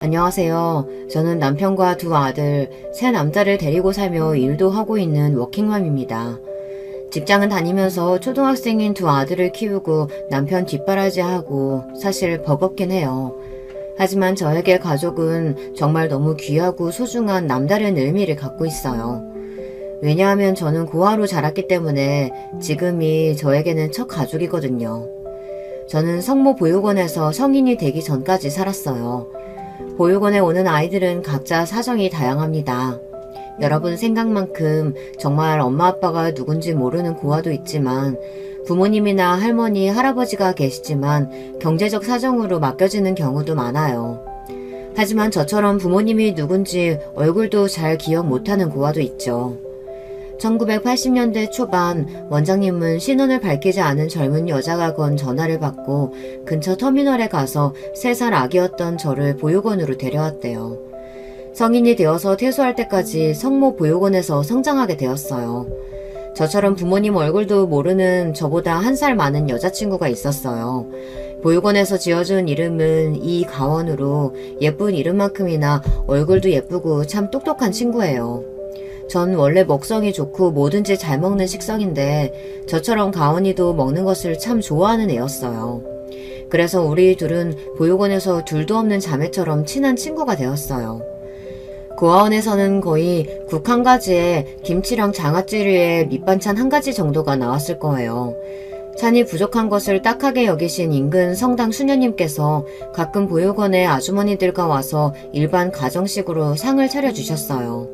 안녕하세요. 저는 남편과 두 아들, 세 남자를 데리고 살며 일도 하고 있는 워킹맘입니다. 직장은 다니면서 초등학생인 두 아들을 키우고 남편 뒷바라지하고 사실 버겁긴 해요. 하지만 저에게 가족은 정말 너무 귀하고 소중한 남다른 의미를 갖고 있어요. 왜냐하면 저는 고아로 자랐기 때문에 지금이 저에게는 첫 가족이거든요. 저는 성모 보육원에서 성인이 되기 전까지 살았어요. 보육원에 오는 아이들은 각자 사정이 다양합니다. 여러분 생각만큼 정말 엄마 아빠가 누군지 모르는 고아도 있지만 부모님이나 할머니, 할아버지가 계시지만 경제적 사정으로 맡겨지는 경우도 많아요. 하지만 저처럼 부모님이 누군지 얼굴도 잘 기억 못하는 고아도 있죠. 1980년대 초반 원장님은 신원을 밝히지 않은 젊은 여자가 건 전화를 받고 근처 터미널에 가서 3살 아기였던 저를 보육원으로 데려왔대요. 성인이 되어서 퇴소할 때까지 성모 보육원에서 성장하게 되었어요. 저처럼 부모님 얼굴도 모르는 저보다 1살 많은 여자친구가 있었어요. 보육원에서 지어준 이름은 이가원으로 예쁜 이름만큼이나 얼굴도 예쁘고 참 똑똑한 친구예요. 전 원래 먹성이 좋고 뭐든지 잘 먹는 식성인데 저처럼 가온이도 먹는 것을 참 좋아하는 애였어요. 그래서 우리 둘은 보육원에서 둘도 없는 자매처럼 친한 친구가 되었어요. 고아원에서는 거의 국 한 가지에 김치랑 장아찌류에 밑반찬 한 가지 정도가 나왔을 거예요. 찬이 부족한 것을 딱하게 여기신 인근 성당 수녀님께서 가끔 보육원에 아주머니들과 와서 일반 가정식으로 상을 차려주셨어요.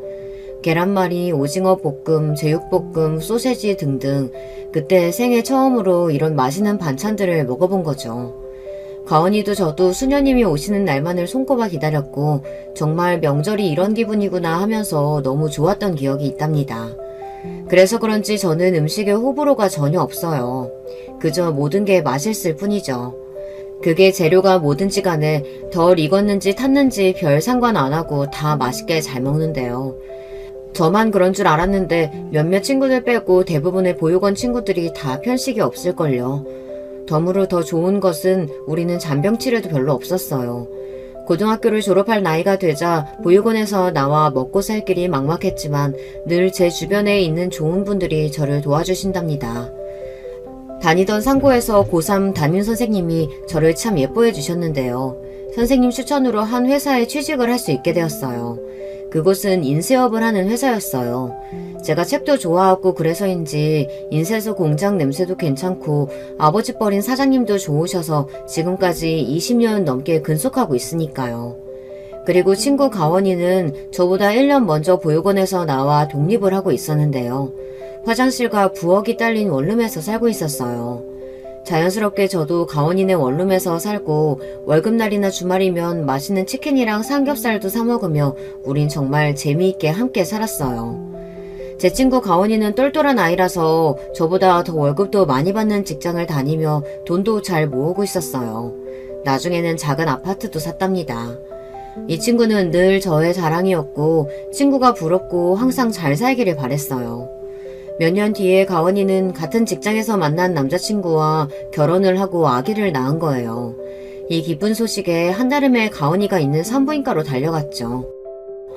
계란말이, 오징어 볶음, 제육볶음, 소세지 등등 그때 생애 처음으로 이런 맛있는 반찬들을 먹어본 거죠. 가온이도 저도 수녀님이 오시는 날만을 손꼽아 기다렸고 정말 명절이 이런 기분이구나 하면서 너무 좋았던 기억이 있답니다. 그래서 그런지 저는 음식에 호불호가 전혀 없어요. 그저 모든 게 맛있을 뿐이죠. 그게 재료가 뭐든지 간에 덜 익었는지 탔는지 별 상관 안 하고 다 맛있게 잘 먹는데요. 저만 그런 줄 알았는데 몇몇 친구들 빼고 대부분의 보육원 친구들이 다 편식이 없을걸요. 덤으로 더 좋은 것은 우리는 잔병치레도 별로 없었어요. 고등학교를 졸업할 나이가 되자 보육원에서 나와 먹고 살 길이 막막했지만 늘 제 주변에 있는 좋은 분들이 저를 도와주신답니다. 다니던 상고에서 고3 담임선생님이 저를 참 예뻐해 주셨는데요. 선생님 추천으로 한 회사에 취직을 할 수 있게 되었어요. 그곳은 인쇄업을 하는 회사였어요. 제가 책도 좋아하고 그래서인지 인쇄소 공장 냄새도 괜찮고 아버지 뻘인 사장님도 좋으셔서 지금까지 20년 넘게 근속하고 있으니까요. 그리고 친구 가원이는 저보다 1년 먼저 보육원에서 나와 독립을 하고 있었는데요. 화장실과 부엌이 딸린 원룸에서 살고 있었어요. 자연스럽게 저도 가온이네 원룸에서 살고 월급날이나 주말이면 맛있는 치킨이랑 삼겹살도 사 먹으며 우린 정말 재미있게 함께 살았어요. 제 친구 가온이는 똘똘한 아이라서 저보다 더 월급도 많이 받는 직장을 다니며 돈도 잘 모으고 있었어요. 나중에는 작은 아파트도 샀답니다. 이 친구는 늘 저의 자랑이었고 친구가 부럽고 항상 잘 살기를 바랬어요. 몇 년 뒤에 가온이는 같은 직장에서 만난 남자친구와 결혼을 하고 아기를 낳은 거예요. 이 기쁜 소식에 한달음에 가온이가 있는 산부인과로 달려갔죠.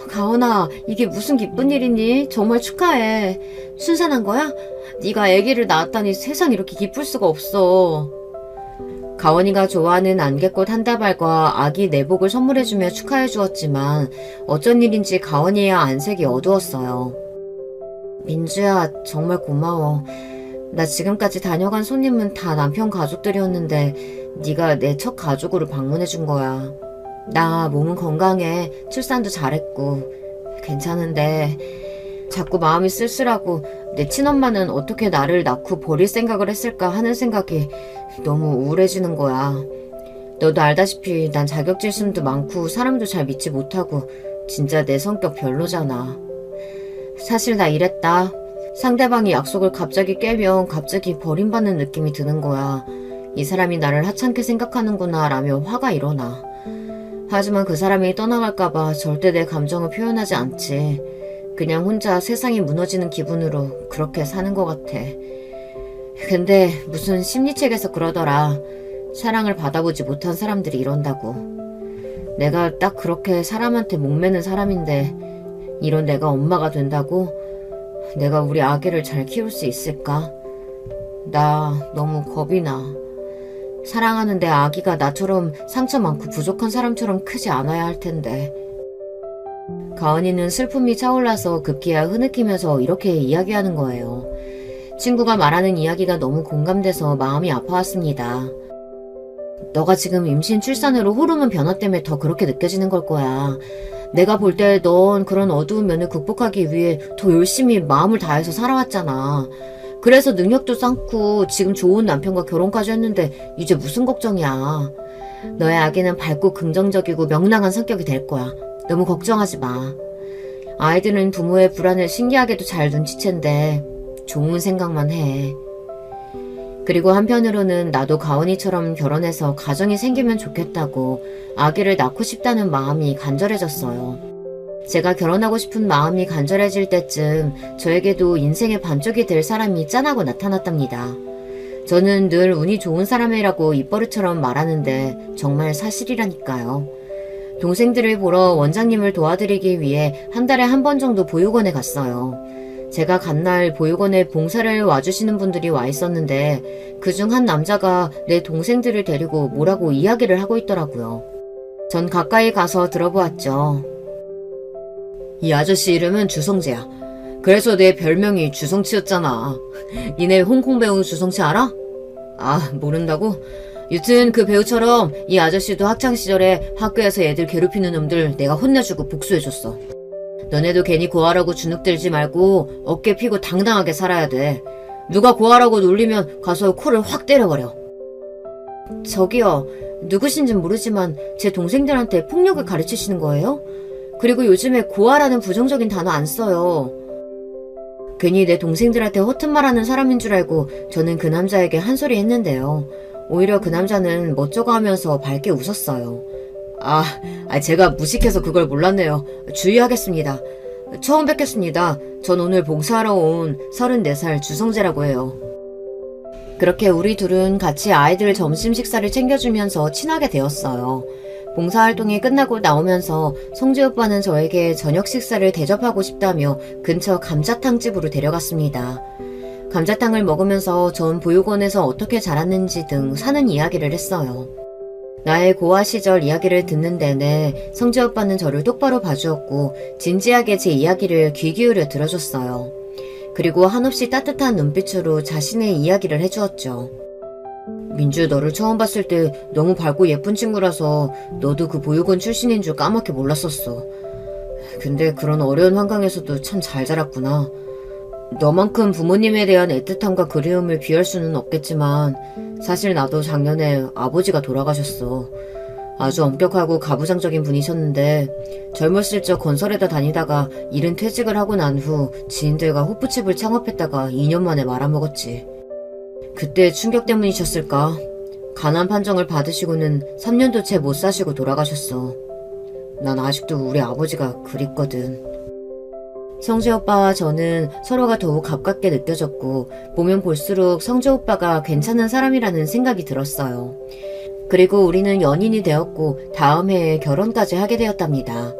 가온아, 이게 무슨 기쁜 일이니? 정말 축하해. 순산한 거야? 네가 아기를 낳았다니 세상 이렇게 기쁠 수가 없어. 가온이가 좋아하는 안개꽃 한 다발과 아기 내복을 선물해주며 축하해 주었지만 어쩐 일인지 가온이의 안색이 어두웠어요. 민주야, 정말 고마워. 나 지금까지 다녀간 손님은 다 남편 가족들이었는데 네가 내 첫 가족으로 방문해준 거야. 나 몸은 건강해. 출산도 잘했고 괜찮은데 자꾸 마음이 쓸쓸하고 내 친엄마는 어떻게 나를 낳고 버릴 생각을 했을까 하는 생각이 너무 우울해지는 거야. 너도 알다시피 난 자격지심도 많고 사람도 잘 믿지 못하고 진짜 내 성격 별로잖아. 사실 나 이랬다. 상대방이 약속을 갑자기 깨면 갑자기 버림받는 느낌이 드는 거야. 이 사람이 나를 하찮게 생각하는구나 라며 화가 일어나. 하지만 그 사람이 떠나갈까봐 절대 내 감정을 표현하지 않지. 그냥 혼자 세상이 무너지는 기분으로 그렇게 사는 것 같아. 근데 무슨 심리책에서 그러더라. 사랑을 받아보지 못한 사람들이 이런다고. 내가 딱 그렇게 사람한테 목매는 사람인데 이런 내가 엄마가 된다고? 내가 우리 아기를 잘 키울 수 있을까? 나 너무 겁이 나. 사랑하는 내 아기가 나처럼 상처 많고 부족한 사람처럼 크지 않아야 할 텐데. 가은이는 슬픔이 차올라서 급기야 흐느끼면서 이렇게 이야기하는 거예요. 친구가 말하는 이야기가 너무 공감돼서 마음이 아파왔습니다. 너가 지금 임신 출산으로 호르몬 변화 때문에 더 그렇게 느껴지는 걸 거야. 내가 볼 때 넌 그런 어두운 면을 극복하기 위해 더 열심히 마음을 다해서 살아왔잖아. 그래서 능력도 쌓고 지금 좋은 남편과 결혼까지 했는데 이제 무슨 걱정이야. 너의 아기는 밝고 긍정적이고 명랑한 성격이 될 거야. 너무 걱정하지 마. 아이들은 부모의 불안을 신기하게도 잘 눈치챈대. 좋은 생각만 해. 그리고 한편으로는 나도 가은이처럼 결혼해서 가정이 생기면 좋겠다고 아기를 낳고 싶다는 마음이 간절해졌어요. 제가 결혼하고 싶은 마음이 간절해질 때쯤 저에게도 인생의 반쪽이 될 사람이 짠하고 나타났답니다. 저는 늘 운이 좋은 사람이라고 입버릇처럼 말하는데 정말 사실이라니까요. 동생들을 보러 원장님을 도와드리기 위해 한 달에 한 번 정도 보육원에 갔어요. 제가 간 날 보육원에 봉사를 와주시는 분들이 와 있었는데 그중 한 남자가 내 동생들을 데리고 뭐라고 이야기를 하고 있더라고요. 전 가까이 가서 들어보았죠. 이 아저씨 이름은 주성재야. 그래서 내 별명이 주성치였잖아. 니네 홍콩 배우 주성치 알아? 아, 모른다고? 여튼 그 배우처럼 이 아저씨도 학창시절에 학교에서 애들 괴롭히는 놈들 내가 혼내주고 복수해줬어. 너네도 괜히 고아라고 주눅들지 말고 어깨 피고 당당하게 살아야 돼. 누가 고아라고 놀리면 가서 코를 확 때려버려. 저기요, 누구신진 모르지만 제 동생들한테 폭력을 가르치시는 거예요? 그리고 요즘에 고아라는 부정적인 단어 안 써요. 괜히 내 동생들한테 허튼 말하는 사람인 줄 알고 저는 그 남자에게 한 소리 했는데요. 오히려 그 남자는 멋쩍어 하면서 밝게 웃었어요. 제가 무식해서 그걸 몰랐네요. 주의하겠습니다. 처음 뵙겠습니다. 전 오늘 봉사하러 온 34살 주성재라고 해요. 그렇게 우리 둘은 같이 아이들 점심 식사를 챙겨주면서 친하게 되었어요. 봉사활동이 끝나고 나오면서 성재 오빠는 저에게 저녁 식사를 대접하고 싶다며 근처 감자탕집으로 데려갔습니다. 감자탕을 먹으면서 전 보육원에서 어떻게 자랐는지 등 사는 이야기를 했어요. 나의 고아 시절 이야기를 듣는 내내 성재 오빠는 저를 똑바로 봐주었고 진지하게 제 이야기를 귀 기울여 들어줬어요. 그리고 한없이 따뜻한 눈빛으로 자신의 이야기를 해주었죠. 민주, 너를 처음 봤을 때 너무 밝고 예쁜 친구라서 너도 그 보육원 출신인 줄 까맣게 몰랐었어. 근데 그런 어려운 환경에서도 참 잘 자랐구나. 너만큼 부모님에 대한 애틋함과 그리움을 비할 수는 없겠지만 사실 나도 작년에 아버지가 돌아가셨어. 아주 엄격하고 가부장적인 분이셨는데 젊었을 적 건설에다 다니다가 일은 퇴직을 하고 난 후 지인들과 호프집을 창업했다가 2년 만에 말아먹었지. 그때 충격 때문이셨을까? 가난 판정을 받으시고는 3년도 채 못 사시고 돌아가셨어. 난 아직도 우리 아버지가 그립거든. 성재 오빠와 저는 서로가 더욱 가깝게 느껴졌고 보면 볼수록 성재 오빠가 괜찮은 사람이라는 생각이 들었어요. 그리고 우리는 연인이 되었고 다음 해에 결혼까지 하게 되었답니다.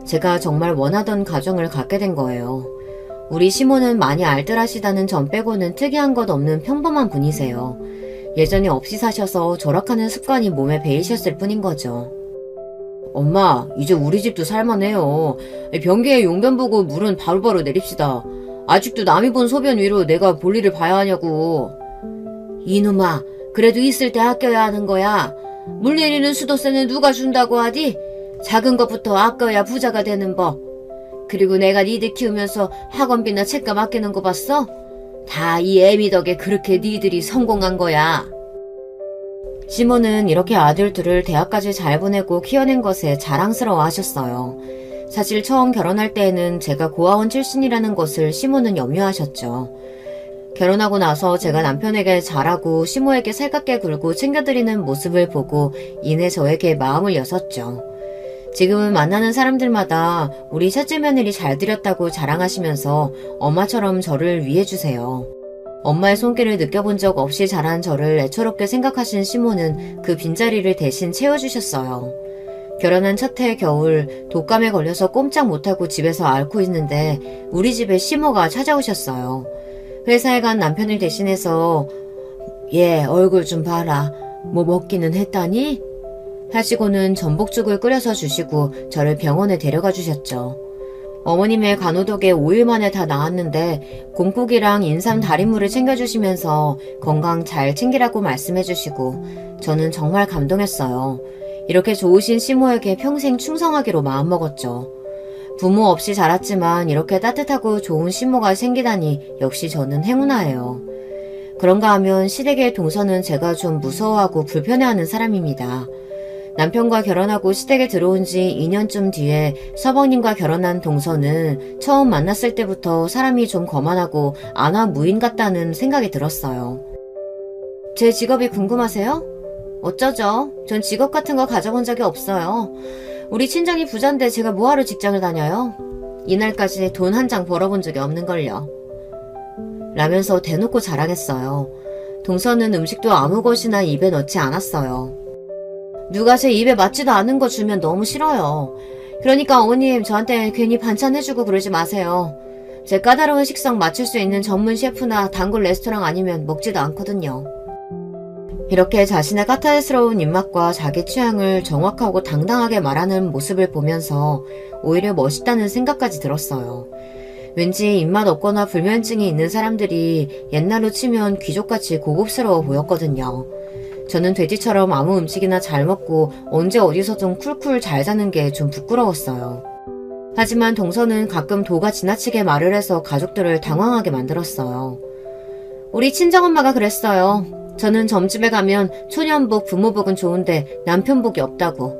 제가 정말 원하던 가정을 갖게 된 거예요. 우리 시모는 많이 알뜰하시다는 점 빼고는 특이한 것 없는 평범한 분이세요. 예전에 없이 사셔서 절약하는 습관이 몸에 배이셨을 뿐인 거죠. 엄마, 이제 우리 집도 살만해요. 변기에 용변 보고 물은 바로바로 내립시다. 아직도 남이 본 소변 위로 내가 볼일을 봐야 하냐고. 이놈아, 그래도 있을 때 아껴야 하는 거야. 물 내리는 수도세는 누가 준다고 하디? 작은 것부터 아껴야 부자가 되는 법. 그리고 내가 니들 키우면서 학원비나 책감 아끼는 거 봤어? 다 이 애미 덕에 그렇게 니들이 성공한 거야. 시모는 이렇게 아들 둘을 대학까지 잘 보내고 키워낸 것에 자랑스러워 하셨어요. 사실 처음 결혼할 때에는 제가 고아원 출신이라는 것을 시모는 염려하셨죠. 결혼하고 나서 제가 남편에게 잘하고 시모에게 살갑게 굴고 챙겨드리는 모습을 보고 이내 저에게 마음을 여섰죠. 지금은 만나는 사람들마다 우리 셋째 며느리 잘 들였다고 자랑하시면서 엄마처럼 저를 위해주세요. 엄마의 손길을 느껴본 적 없이 자란 저를 애처롭게 생각하신 시모는 그 빈자리를 대신 채워주셨어요. 결혼한 첫 해 겨울 독감에 걸려서 꼼짝 못하고 집에서 앓고 있는데 우리 집에 시모가 찾아오셨어요. 회사에 간 남편을 대신해서 얘 얼굴 좀 봐라. 뭐 먹기는 했다니? 하시고는 전복죽을 끓여서 주시고 저를 병원에 데려가 주셨죠. 어머님의 간호덕에 5일 만에 다 나았는데 곰국이랑 인삼 달인물을 챙겨주시면서 건강 잘 챙기라고 말씀해주시고 저는 정말 감동했어요. 이렇게 좋으신 시모에게 평생 충성하기로 마음먹었죠. 부모 없이 자랐지만 이렇게 따뜻하고 좋은 시모가 생기다니 역시 저는 행운아예요. 그런가 하면 시댁의 동서는 제가 좀 무서워하고 불편해하는 사람입니다. 남편과 결혼하고 시댁에 들어온 지 2년쯤 뒤에 서방님과 결혼한 동서는 처음 만났을 때부터 사람이 좀 거만하고 안하무인 같다는 생각이 들었어요. 제 직업이 궁금하세요? 어쩌죠? 전 직업 같은 거 가져본 적이 없어요. 우리 친정이 부자인데 제가 뭐하러 직장을 다녀요? 이날까지 돈 한 장 벌어본 적이 없는걸요. 라면서 대놓고 자랑했어요. 동서는 음식도 아무 것이나 입에 넣지 않았어요. 누가 제 입에 맞지도 않은 거 주면 너무 싫어요. 그러니까 어머님 저한테 괜히 반찬 해주고 그러지 마세요. 제 까다로운 식성 맞출 수 있는 전문 셰프나 단골 레스토랑 아니면 먹지도 않거든요. 이렇게 자신의 까탈스러운 입맛과 자기 취향을 정확하고 당당하게 말하는 모습을 보면서 오히려 멋있다는 생각까지 들었어요. 왠지 입맛 없거나 불면증이 있는 사람들이 옛날로 치면 귀족같이 고급스러워 보였거든요. 저는 돼지처럼 아무 음식이나 잘 먹고 언제 어디서든 쿨쿨 잘 사는 게 좀 부끄러웠어요. 하지만 동서는 가끔 도가 지나치게 말을 해서 가족들을 당황하게 만들었어요. 우리 친정엄마가 그랬어요. 저는 점집에 가면 초년복, 부모복은 좋은데 남편복이 없다고.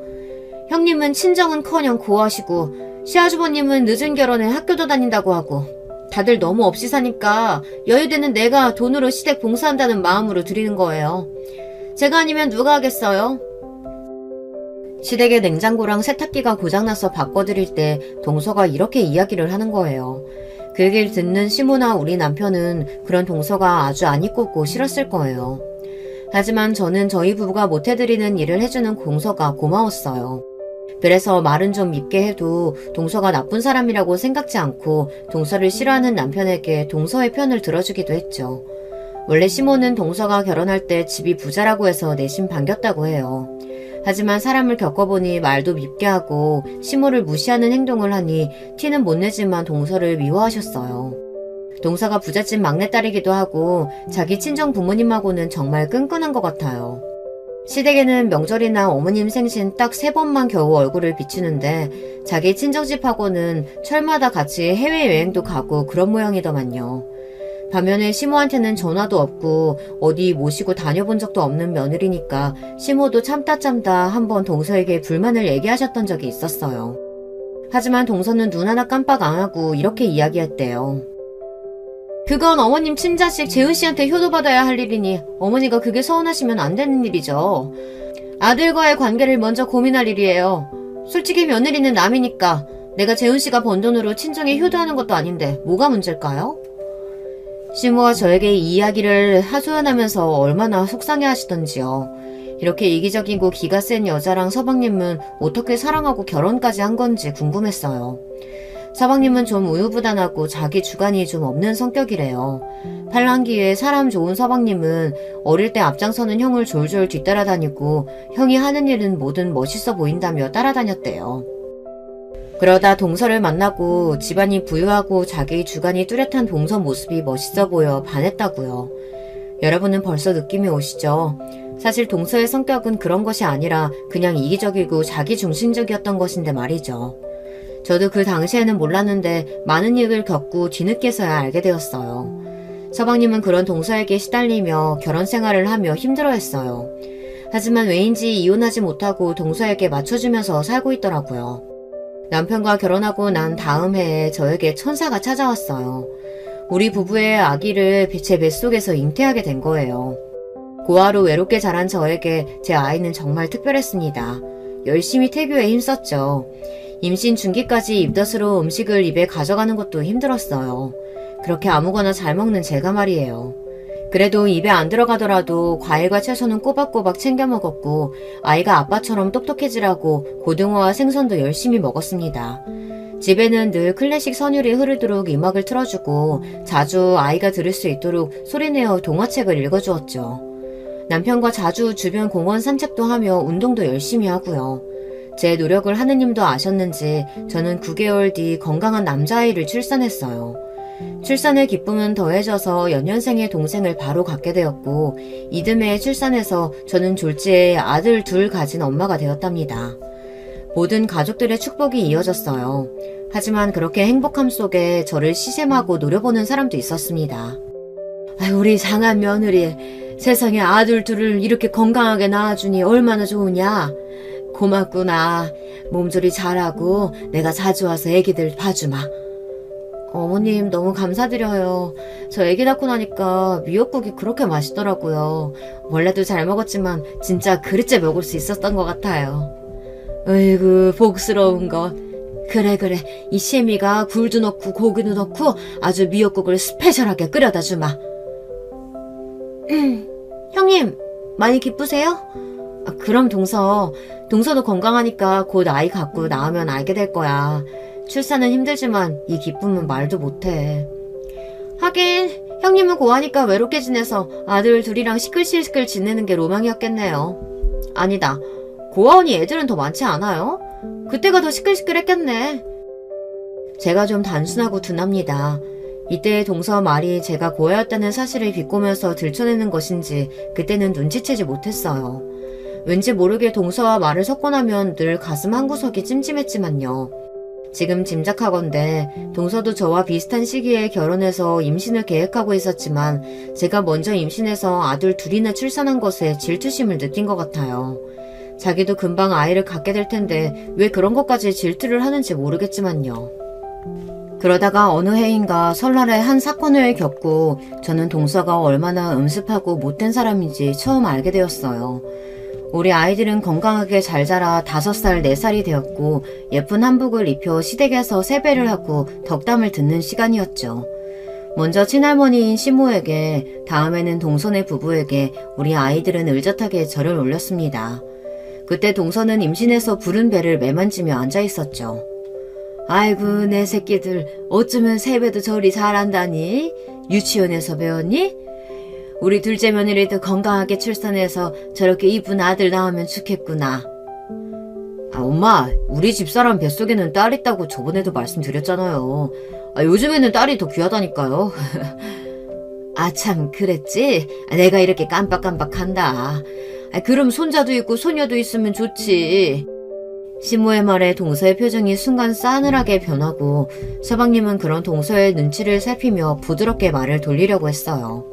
형님은 친정은커녕 고하시고 시아주버님은 늦은 결혼에 학교도 다닌다고 하고 다들 너무 없이 사니까 여유되는 내가 돈으로 시댁 봉사한다는 마음으로 드리는 거예요. 제가 아니면 누가 하겠어요? 시댁의 냉장고랑 세탁기가 고장나서 바꿔드릴 때 동서가 이렇게 이야기를 하는 거예요. 그 얘기를 듣는 시모나 우리 남편은 그런 동서가 아주 안 이뻤고 싫었을 거예요. 하지만 저는 저희 부부가 못해드리는 일을 해주는 동서가 고마웠어요. 그래서 말은 좀 밉게 해도 동서가 나쁜 사람이라고 생각지 않고 동서를 싫어하는 남편에게 동서의 편을 들어주기도 했죠. 원래 시모는 동서가 결혼할 때 집이 부자라고 해서 내심 반겼다고 해요. 하지만 사람을 겪어보니 말도 밉게 하고 시모를 무시하는 행동을 하니 티는 못 내지만 동서를 미워하셨어요. 동서가 부잣집 막내딸이기도 하고 자기 친정 부모님하고는 정말 끈끈한 것 같아요. 시댁에는 명절이나 어머님 생신 딱 3번만 겨우 얼굴을 비추는데 자기 친정집하고는 철마다 같이 해외여행도 가고 그런 모양이더만요. 반면에 시모한테는 전화도 없고 어디 모시고 다녀본 적도 없는 며느리니까 시모도 참다 한번 동서에게 불만을 얘기하셨던 적이 있었어요. 하지만 동서는 눈 하나 깜빡 안 하고 이렇게 이야기했대요. 그건 어머님 친자식 재은씨한테 효도받아야 할 일이니 어머니가 그게 서운하시면 안 되는 일이죠. 아들과의 관계를 먼저 고민할 일이에요. 솔직히 며느리는 남이니까 내가 재은씨가 번 돈으로 친정에 효도하는 것도 아닌데 뭐가 문제일까요? 시모가 저에게 이 이야기를 하소연하면서 얼마나 속상해 하시던지요. 이렇게 이기적이고 기가 센 여자랑 서방님은 어떻게 사랑하고 결혼까지 한 건지 궁금했어요. 서방님은 좀 우유부단하고 자기 주관이 좀 없는 성격이래요. 팔랑귀에 사람 좋은 서방님은 어릴 때 앞장서는 형을 졸졸 뒤따라다니고 형이 하는 일은 뭐든 멋있어 보인다며 따라다녔대요. 그러다 동서를 만나고 집안이 부유하고 자기 주관이 뚜렷한 동서 모습이 멋있어 보여 반했다고요. 여러분은 벌써 느낌이 오시죠? 사실 동서의 성격은 그런 것이 아니라 그냥 이기적이고 자기중심적이었던 것인데 말이죠. 저도 그 당시에는 몰랐는데 많은 일을 겪고 뒤늦게서야 알게 되었어요. 서방님은 그런 동서에게 시달리며 결혼 생활을 하며 힘들어했어요. 하지만 왜인지 이혼하지 못하고 동서에게 맞춰주면서 살고 있더라고요. 남편과 결혼하고 난 다음 해에 저에게 천사가 찾아왔어요. 우리 부부의 아기를 제 뱃속에서 잉태하게 된 거예요. 고아로 외롭게 자란 저에게 제 아이는 정말 특별했습니다. 열심히 태교에 힘썼죠. 임신 중기까지 입덧으로 음식을 입에 가져가는 것도 힘들었어요. 그렇게 아무거나 잘 먹는 제가 말이에요. 그래도 입에 안 들어가더라도 과일과 채소는 꼬박꼬박 챙겨 먹었고 아이가 아빠처럼 똑똑해지라고 고등어와 생선도 열심히 먹었습니다. 집에는 늘 클래식 선율이 흐르도록 음악을 틀어주고 자주 아이가 들을 수 있도록 소리내어 동화책을 읽어주었죠. 남편과 자주 주변 공원 산책도 하며 운동도 열심히 하고요. 제 노력을 하느님도 아셨는지 저는 9개월 뒤 건강한 남자아이를 출산했어요. 출산의 기쁨은 더해져서 연년생의 동생을 바로 갖게 되었고 이듬해 출산해서 저는 졸지에 아들 둘 가진 엄마가 되었답니다. 모든 가족들의 축복이 이어졌어요. 하지만 그렇게 행복함 속에 저를 시샘하고 노려보는 사람도 있었습니다. 우리 상한 며느리, 세상에 아들 둘을 이렇게 건강하게 낳아주니 얼마나 좋으냐. 고맙구나. 몸조리 잘하고 내가 자주 와서 애기들 봐주마. 어머님 너무 감사드려요. 저 애기 낳고 나니까 미역국이 그렇게 맛있더라고요. 원래도 잘 먹었지만 진짜 그릇째 먹을 수 있었던 것 같아요. 어이구 복스러운 것. 그래 이 시애미가 굴도 넣고 고기도 넣고 아주 미역국을 스페셜하게 끓여다 주마. 형님 많이 기쁘세요? 그럼 동서도 건강하니까 곧 아이 갖고 나오면 알게 될 거야. 출산은 힘들지만 이 기쁨은 말도 못해. 하긴 형님은 고하니까 외롭게 지내서 아들 둘이랑 시끌시끌 지내는 게 로망이었겠네요. 아니다. 고아원이 애들은 더 많지 않아요? 그때가 더 시끌시끌했겠네. 제가 좀 단순하고 둔합니다. 이때의 동서 말이 제가 고아였다는 사실을 비꼬면서 들춰내는 것인지 그때는 눈치채지 못했어요. 왠지 모르게 동서와 말을 섞고 나면 늘 가슴 한구석이 찜찜했지만요. 지금 짐작하건대 동서도 저와 비슷한 시기에 결혼해서 임신을 계획하고 있었지만 제가 먼저 임신해서 아들 둘이나 출산한 것에 질투심을 느낀 것 같아요. 자기도 금방 아이를 갖게 될 텐데 왜 그런 것까지 질투를 하는지 모르겠지만요. 그러다가 어느 해인가 설날에 한 사건을 겪고 저는 동서가 얼마나 음습하고 못된 사람인지 처음 알게 되었어요. 우리 아이들은 건강하게 잘 자라 5살, 4살이 되었고 예쁜 한복을 입혀 시댁에서 세배를 하고 덕담을 듣는 시간이었죠. 먼저 친할머니인 시모에게, 다음에는 동서네 부부에게 우리 아이들은 의젓하게 절을 올렸습니다. 그때 동서는 임신해서 부른 배를 매만지며 앉아있었죠. 아이고 내 새끼들 어쩌면 세배도 저리 잘한다니? 유치원에서 배웠니? 우리 둘째 며느리도 건강하게 출산해서 저렇게 이쁜 아들 낳으면 좋겠구나. 엄마, 우리 집사람 뱃속에는 딸 있다고 저번에도 말씀드렸잖아요. 요즘에는 딸이 더 귀하다니까요. 참 그랬지? 내가 이렇게 깜빡깜빡한다. 그럼 손자도 있고 소녀도 있으면 좋지. 시모의 말에 동서의 표정이 순간 싸늘하게 변하고 서방님은 그런 동서의 눈치를 살피며 부드럽게 말을 돌리려고 했어요.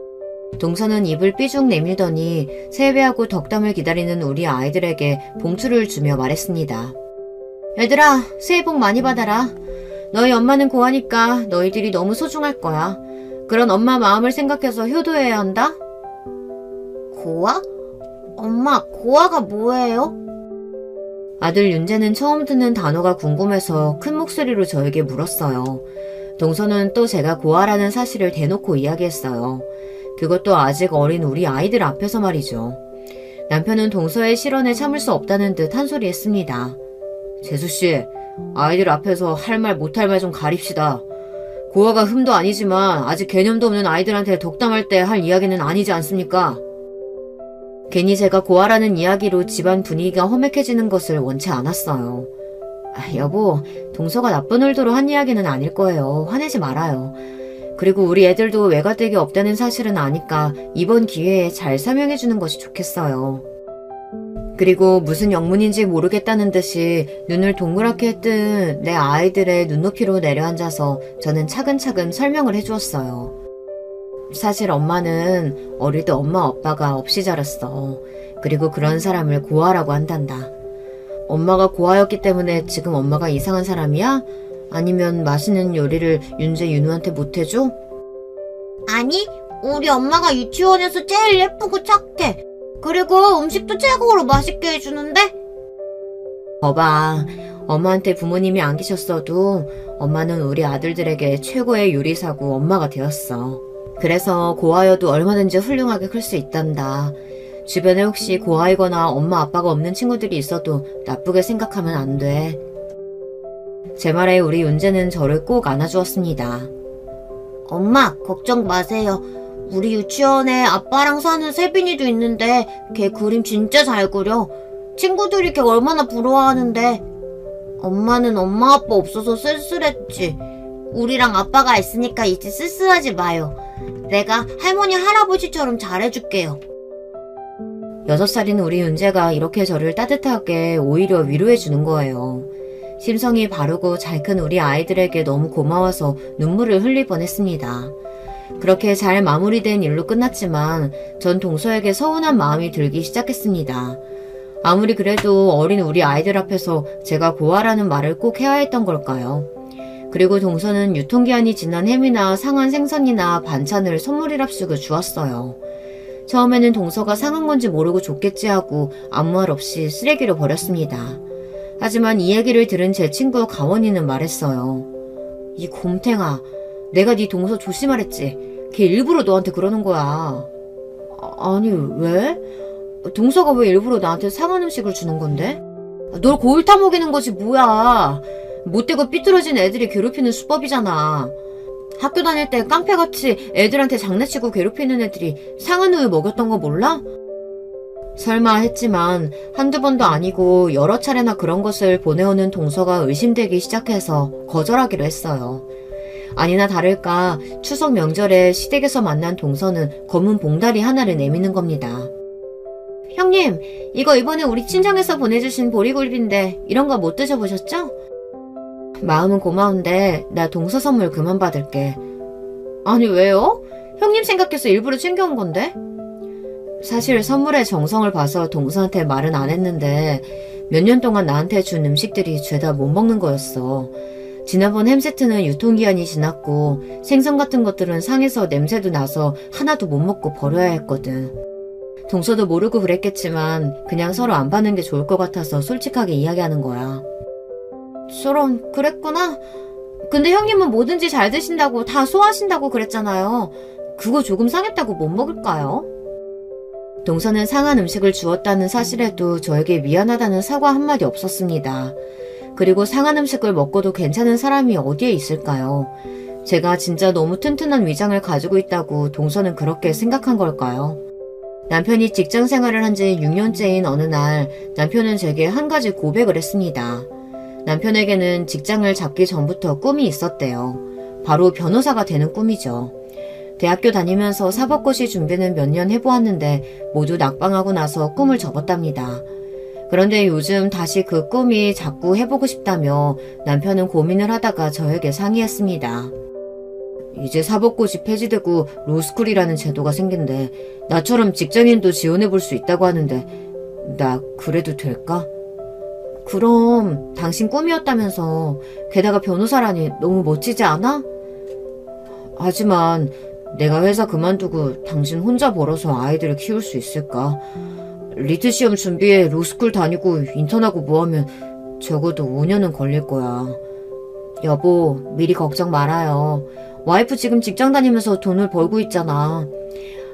동서는 입을 삐죽 내밀더니 세배하고 덕담을 기다리는 우리 아이들에게 봉투를 주며 말했습니다. 얘들아, 새해 복 많이 받아라. 너희 엄마는 고하니까 너희들이 너무 소중할 거야. 그런 엄마 마음을 생각해서 효도해야 한다. 고아? 엄마, 고아가 뭐예요? 아들 윤재는 처음 듣는 단어가 궁금해서 큰 목소리로 저에게 물었어요. 동서는 또 제가 고아라는 사실을 대놓고 이야기했어요. 그것도 아직 어린 우리 아이들 앞에서 말이죠. 남편은 동서의 실언에 참을 수 없다는 듯 한 소리 했습니다. 재수씨, 아이들 앞에서 할 말 못할 말 좀 가립시다. 고아가 흠도 아니지만 아직 개념도 없는 아이들한테 덕담할 때 할 이야기는 아니지 않습니까? 괜히 제가 고아라는 이야기로 집안 분위기가 험악해지는 것을 원치 않았어요. 여보, 동서가 나쁜 의도로 한 이야기는 아닐 거예요. 화내지 말아요. 그리고 우리 애들도 외가댁이 없다는 사실은 아니까 이번 기회에 잘 설명해주는 것이 좋겠어요. 그리고 무슨 영문인지 모르겠다는 듯이 눈을 동그랗게 뜬 내 아이들의 눈높이로 내려앉아서 저는 차근차근 설명을 해주었어요. 사실 엄마는 어릴 때 엄마 아빠가 없이 자랐어. 그리고 그런 사람을 고아라고 한단다. 엄마가 고아였기 때문에 지금 엄마가 이상한 사람이야? 아니면 맛있는 요리를 윤재 윤우한테 못해줘? 아니, 우리 엄마가 유치원에서 제일 예쁘고 착해. 그리고 음식도 최고로 맛있게 해주는데? 거봐, 엄마한테 부모님이 안 계셨어도 엄마는 우리 아들들에게 최고의 요리사고 엄마가 되었어. 그래서 고아여도 얼마든지 훌륭하게 클 수 있단다. 주변에 혹시 고아이거나 엄마 아빠가 없는 친구들이 있어도 나쁘게 생각하면 안 돼. 제 말에 우리 윤재는 저를 꼭 안아주었습니다. 엄마, 걱정 마세요. 우리 유치원에 아빠랑 사는 세빈이도 있는데 걔 그림 진짜 잘 그려. 친구들이 걔 얼마나 부러워하는데. 엄마는 엄마 아빠 없어서 쓸쓸했지. 우리랑 아빠가 있으니까 이제 쓸쓸하지 마요. 내가 할머니 할아버지처럼 잘해줄게요. 6살인 우리 윤재가 이렇게 저를 따뜻하게 오히려 위로해주는 거예요. 심성이 바르고 잘 큰 우리 아이들에게 너무 고마워서 눈물을 흘릴 뻔했습니다. 그렇게 잘 마무리된 일로 끝났지만 전 동서에게 서운한 마음이 들기 시작했습니다. 아무리 그래도 어린 우리 아이들 앞에서 제가 고아라는 말을 꼭 해야 했던 걸까요? 그리고 동서는 유통기한이 지난 햄이나 상한 생선이나 반찬을 선물이랍시고 주었어요. 처음에는 동서가 상한 건지 모르고 줬겠지 하고 아무 말 없이 쓰레기로 버렸습니다. 하지만 이 얘기를 들은 제 친구 가원이는 말했어요. 이 곰탱아, 내가 네 동서 조심하랬지. 걔 일부러 너한테 그러는 거야. 아니 왜? 동서가 왜 일부러 나한테 상한 음식을 주는 건데? 널 고을 타먹이는 거지 뭐야. 못되고 삐뚤어진 애들이 괴롭히는 수법이잖아. 학교 다닐 때 깡패같이 애들한테 장난치고 괴롭히는 애들이 상한 우유 먹였던 거 몰라? 설마 했지만 한두 번도 아니고 여러 차례나 그런 것을 보내오는 동서가 의심되기 시작해서 거절하기로 했어요. 아니나 다를까 추석 명절에 시댁에서 만난 동서는 검은 봉다리 하나를 내미는 겁니다. 형님, 이거 이번에 우리 친정에서 보내주신 보리굴비인데 이런 거 못 드셔보셨죠? 마음은 고마운데 나 동서 선물 그만 받을게. 아니 왜요? 형님 생각해서 일부러 챙겨온 건데? 사실 선물의 정성을 봐서 동서한테 말은 안 했는데 몇 년 동안 나한테 준 음식들이 죄다 못 먹는 거였어. 지난번 햄 세트는 유통기한이 지났고 생선 같은 것들은 상해서 냄새도 나서 하나도 못 먹고 버려야 했거든. 동서도 모르고 그랬겠지만 그냥 서로 안 받는 게 좋을 것 같아서 솔직하게 이야기하는 거야. 저런, 그랬구나. 근데 형님은 뭐든지 잘 드신다고 다 소화하신다고 그랬잖아요. 그거 조금 상했다고 못 먹을까요? 동서는 상한 음식을 주었다는 사실에도 저에게 미안하다는 사과 한마디 없었습니다. 그리고 상한 음식을 먹고도 괜찮은 사람이 어디에 있을까요? 제가 진짜 너무 튼튼한 위장을 가지고 있다고 동서는 그렇게 생각한 걸까요? 남편이 직장 생활을 한 지 6년째인 어느 날 남편은 제게 한 가지 고백을 했습니다. 남편에게는 직장을 잡기 전부터 꿈이 있었대요. 바로 변호사가 되는 꿈이죠. 대학교 다니면서 사법고시 준비는 몇 년 해보았는데 모두 낙방하고 나서 꿈을 접었답니다. 그런데 요즘 다시 그 꿈이 자꾸 해보고 싶다며 남편은 고민을 하다가 저에게 상의했습니다. 이제 사법고시 폐지되고 로스쿨이라는 제도가 생긴대. 나처럼 직장인도 지원해볼 수 있다고 하는데 나 그래도 될까? 그럼 당신 꿈이었다면서. 게다가 변호사라니 너무 멋지지 않아? 하지만 내가 회사 그만두고 당신 혼자 벌어서 아이들을 키울 수 있을까? 리트 시험 준비해 로스쿨 다니고 인턴하고 뭐하면 적어도 5년은 걸릴 거야. 여보, 미리 걱정 말아요. 와이프 지금 직장 다니면서 돈을 벌고 있잖아.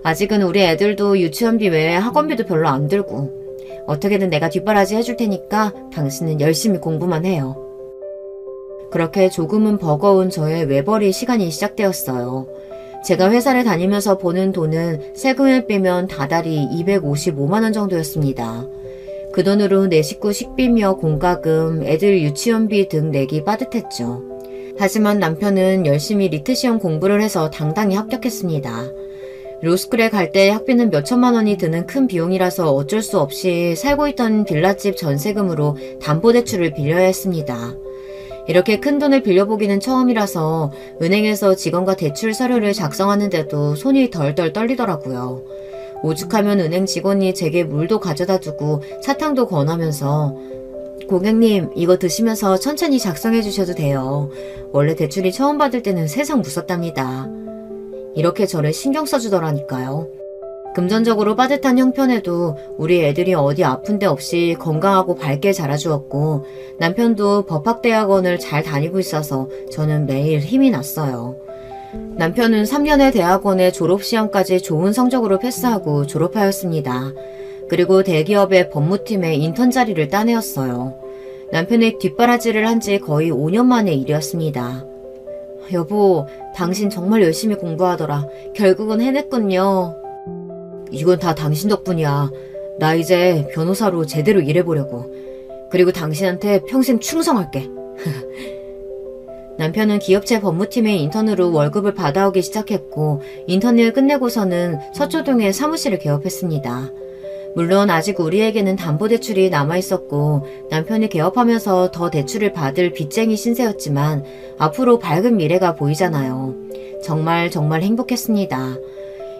아직은 우리 애들도 유치원비 외에 학원비도 별로 안 들고. 어떻게든 내가 뒷바라지 해줄 테니까 당신은 열심히 공부만 해요. 그렇게 조금은 버거운 저의 외벌이 시간이 시작되었어요. 제가 회사를 다니면서 버는 돈은 세금을 빼면 다달이 255만 원 정도였습니다. 그 돈으로 내 식구 식비며 공과금, 애들 유치원비 등 내기 빠듯했죠. 하지만 남편은 열심히 리트 시험 공부를 해서 당당히 합격했습니다. 로스쿨에 갈 때 학비는 몇천만 원이 드는 큰 비용이라서 어쩔 수 없이 살고 있던 빌라집 전세금으로 담보대출을 빌려야 했습니다. 이렇게 큰 돈을 빌려보기는 처음이라서 은행에서 직원과 대출 서류를 작성하는데도 손이 덜덜 떨리더라고요. 오죽하면 은행 직원이 제게 물도 가져다 주고 사탕도 권하면서 고객님, 이거 드시면서 천천히 작성해 주셔도 돼요. 원래 대출이 처음 받을 때는 세상 무섭답니다. 이렇게 저를 신경 써주더라니까요. 금전적으로 빠듯한 형편에도 우리 애들이 어디 아픈 데 없이 건강하고 밝게 자라주었고 남편도 법학대학원을 잘 다니고 있어서 저는 매일 힘이 났어요. 남편은 3년의 대학원의 졸업시험까지 좋은 성적으로 패스하고 졸업하였습니다. 그리고 대기업의 법무팀에 인턴 자리를 따내었어요. 남편의 뒷바라지를 한 지 거의 5년 만의 일이었습니다. 여보, 당신 정말 열심히 공부하더라. 결국은 해냈군요. 이건 다 당신 덕분이야. 나 이제 변호사로 제대로 일해보려고. 그리고 당신한테 평생 충성할게. 남편은 기업체 법무팀의 인턴으로 월급을 받아오기 시작했고 인턴일 끝내고서는 서초동에 사무실을 개업했습니다. 물론 아직 우리에게는 담보대출이 남아있었고 남편이 개업하면서 더 대출을 받을 빚쟁이 신세였지만 앞으로 밝은 미래가 보이잖아요. 정말 행복했습니다.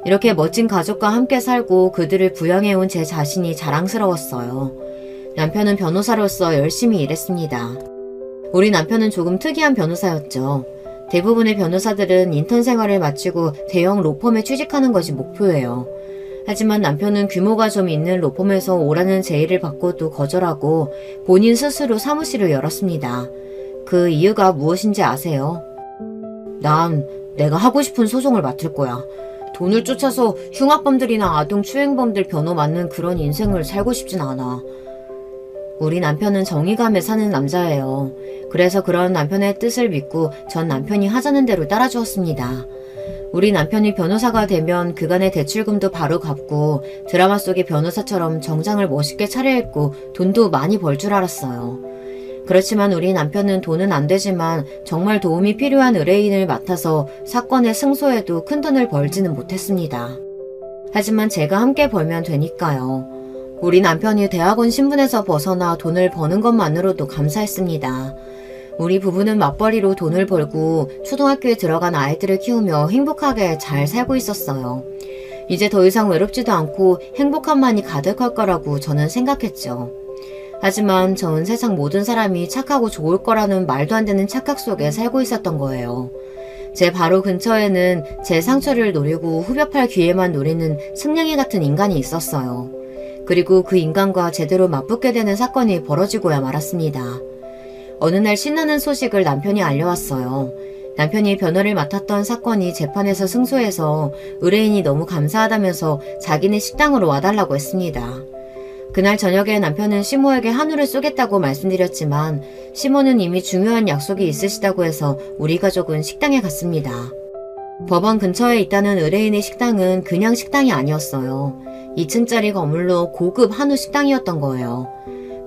이렇게 멋진 가족과 함께 살고 그들을 부양해온 제 자신이 자랑스러웠어요. 남편은 변호사로서 열심히 일했습니다. 우리 남편은 조금 특이한 변호사였죠. 대부분의 변호사들은 인턴 생활을 마치고 대형 로펌에 취직하는 것이 목표예요. 하지만 남편은 규모가 좀 있는 로펌에서 오라는 제의를 받고도 거절하고 본인 스스로 사무실을 열었습니다. 그 이유가 무엇인지 아세요? 난 내가 하고 싶은 소송을 맡을 거야. 돈을 쫓아서 흉악범들이나 아동추행범들 변호 맡는 그런 인생을 살고 싶진 않아. 우리 남편은 정의감에 사는 남자예요. 그래서 그런 남편의 뜻을 믿고 전 남편이 하자는 대로 따라주었습니다. 우리 남편이 변호사가 되면 그간의 대출금도 바로 갚고 드라마 속의 변호사처럼 정장을 멋있게 차려입고 돈도 많이 벌 줄 알았어요. 그렇지만 우리 남편은 돈은 안 되지만 정말 도움이 필요한 의뢰인을 맡아서 사건의 승소에도 큰 돈을 벌지는 못했습니다. 하지만 제가 함께 벌면 되니까요. 우리 남편이 대학원 신분에서 벗어나 돈을 버는 것만으로도 감사했습니다. 우리 부부는 맞벌이로 돈을 벌고 초등학교에 들어간 아이들을 키우며 행복하게 잘 살고 있었어요. 이제 더 이상 외롭지도 않고 행복함만이 가득할 거라고 저는 생각했죠. 하지만 전 세상 모든 사람이 착하고 좋을 거라는 말도 안 되는 착각 속에 살고 있었던 거예요. 제 바로 근처에는 제 상처를 노리고 후벼팔 기회만 노리는 승냥이 같은 인간이 있었어요. 그리고 그 인간과 제대로 맞붙게 되는 사건이 벌어지고야 말았습니다. 어느 날 신나는 소식을 남편이 알려왔어요. 남편이 변호를 맡았던 사건이 재판에서 승소해서 의뢰인이 너무 감사하다면서 자기네 식당으로 와달라고 했습니다. 그날 저녁에 남편은 시모에게 한우를 쏘겠다고 말씀드렸지만 시모는 이미 중요한 약속이 있으시다고 해서 우리 가족은 식당에 갔습니다. 법원 근처에 있다는 의뢰인의 식당은 그냥 식당이 아니었어요. 2층짜리 건물로 고급 한우 식당이었던 거예요.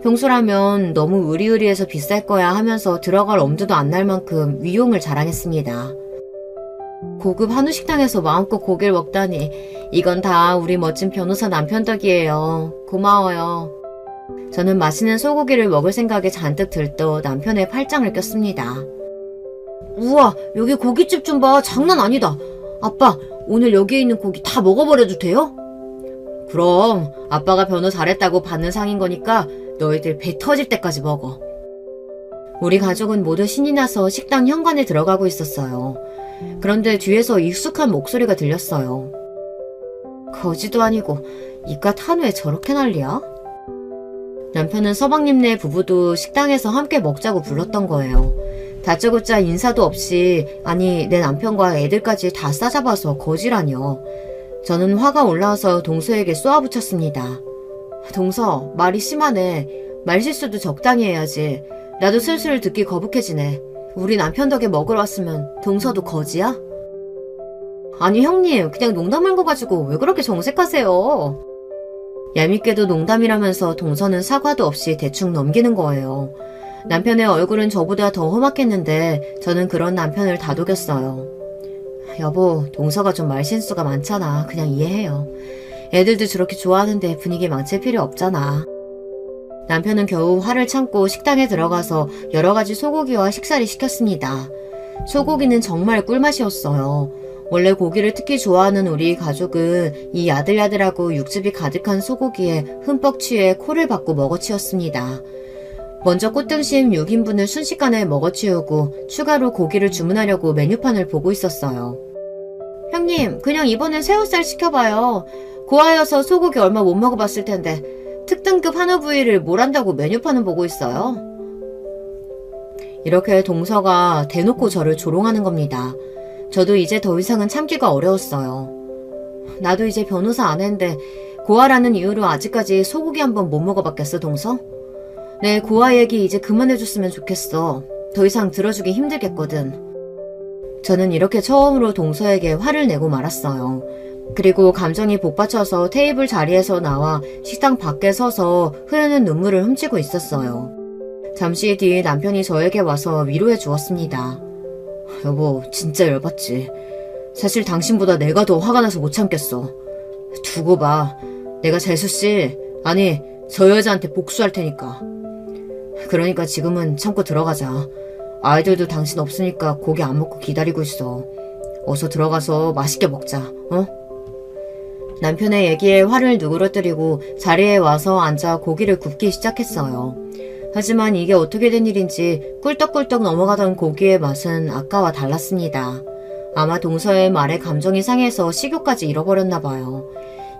평소라면 너무 으리으리해서 비쌀 거야 하면서 들어갈 엄두도 안 날 만큼 위용을 자랑했습니다. 고급 한우 식당에서 마음껏 고기를 먹다니 이건 다 우리 멋진 변호사 남편 덕이에요. 고마워요. 저는 맛있는 소고기를 먹을 생각에 잔뜩 들떠 남편의 팔짱을 꼈습니다. 우와, 여기 고깃집 좀 봐. 장난 아니다. 아빠, 오늘 여기에 있는 고기 다 먹어버려도 돼요? 그럼 아빠가 변호 잘했다고 받는 상인 거니까 너희들 배 터질 때까지 먹어. 우리 가족은 모두 신이 나서 식당 현관에 들어가고 있었어요. 그런데 뒤에서 익숙한 목소리가 들렸어요. 거지도 아니고 이깟 한우에 저렇게 난리야? 남편은 서방님네 부부도 식당에서 함께 먹자고 불렀던 거예요. 다짜고짜 인사도 없이 아니 내 남편과 애들까지 다 싸잡아서 거지라뇨. 저는 화가 올라와서 동서에게 쏘아붙였습니다. 동서, 말이 심하네. 말실수도 적당히 해야지. 나도 슬슬 듣기 거북해지네. 우리 남편 덕에 먹으러 왔으면 동서도 거지야? 아니 형님, 그냥 농담한 거 가지고 왜 그렇게 정색하세요? 얄밉게도 농담이라면서 동서는 사과도 없이 대충 넘기는 거예요. 남편의 얼굴은 저보다 더 험악했는데 저는 그런 남편을 다독였어요. 여보, 동서가 좀 말실수가 많잖아. 그냥 이해해요. 애들도 저렇게 좋아하는데 분위기 망칠 필요 없잖아. 남편은 겨우 화를 참고 식당에 들어가서 여러 가지 소고기와 식사를 시켰습니다. 소고기는 정말 꿀맛이었어요. 원래 고기를 특히 좋아하는 우리 가족은 이 야들야들하고 육즙이 가득한 소고기에 흠뻑 취해 코를 박고 먹어치웠습니다. 먼저 꽃등심 6인분을 순식간에 먹어치우고 추가로 고기를 주문하려고 메뉴판을 보고 있었어요. 형님, 그냥 이번엔 새우살 시켜봐요. 고하여서 소고기 얼마 못 먹어봤을 텐데 특등급 한우 부위를 뭘 한다고 메뉴판을 보고 있어요? 이렇게 동서가 대놓고 저를 조롱하는 겁니다. 저도 이제 더 이상은 참기가 어려웠어요. 나도 이제 변호사 안 했는데 고아라는 이유로 아직까지 소고기 한 번 못 먹어봤겠어, 동서? 내 고아 얘기 이제 그만해줬으면 좋겠어. 더 이상 들어주기 힘들겠거든. 저는 이렇게 처음으로 동서에게 화를 내고 말았어요. 그리고 감정이 복받쳐서 테이블 자리에서 나와 식당 밖에 서서 흐르는 눈물을 훔치고 있었어요. 잠시 뒤 남편이 저에게 와서 위로해 주었습니다. 여보, 진짜 열받지. 사실 당신보다 내가 더 화가 나서 못 참겠어. 두고 봐. 내가 재수씨, 아니 저 여자한테 복수할 테니까. 그러니까 지금은 참고 들어가자. 아이들도 당신 없으니까 고기 안 먹고 기다리고 있어. 어서 들어가서 맛있게 먹자, 어? 남편의 얘기에 화를 누그러뜨리고 자리에 와서 앉아 고기를 굽기 시작했어요. 하지만 이게 어떻게 된 일인지 꿀떡꿀떡 넘어가던 고기의 맛은 아까와 달랐습니다. 아마 동서의 말에 감정이 상해서 식욕까지 잃어버렸나 봐요.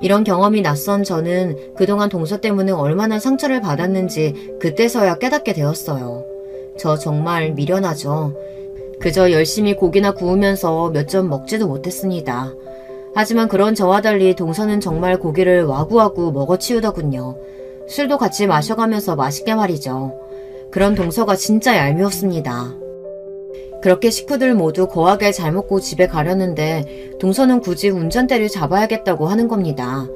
이런 경험이 낯선 저는 그동안 동서 때문에 얼마나 상처를 받았는지 그때서야 깨닫게 되었어요. 저 정말 미련하죠. 그저 열심히 고기나 구우면서 몇 점 먹지도 못했습니다. 하지만 그런 저와 달리 동서는 정말 고기를 와구와구 먹어치우더군요. 술도 같이 마셔가면서 맛있게 말이죠. 그런 동서가 진짜 얄미웠습니다. 그렇게 식구들 모두 거하게 잘 먹고 집에 가려는데 동서는 굳이 운전대를 잡아야겠다고 하는 겁니다.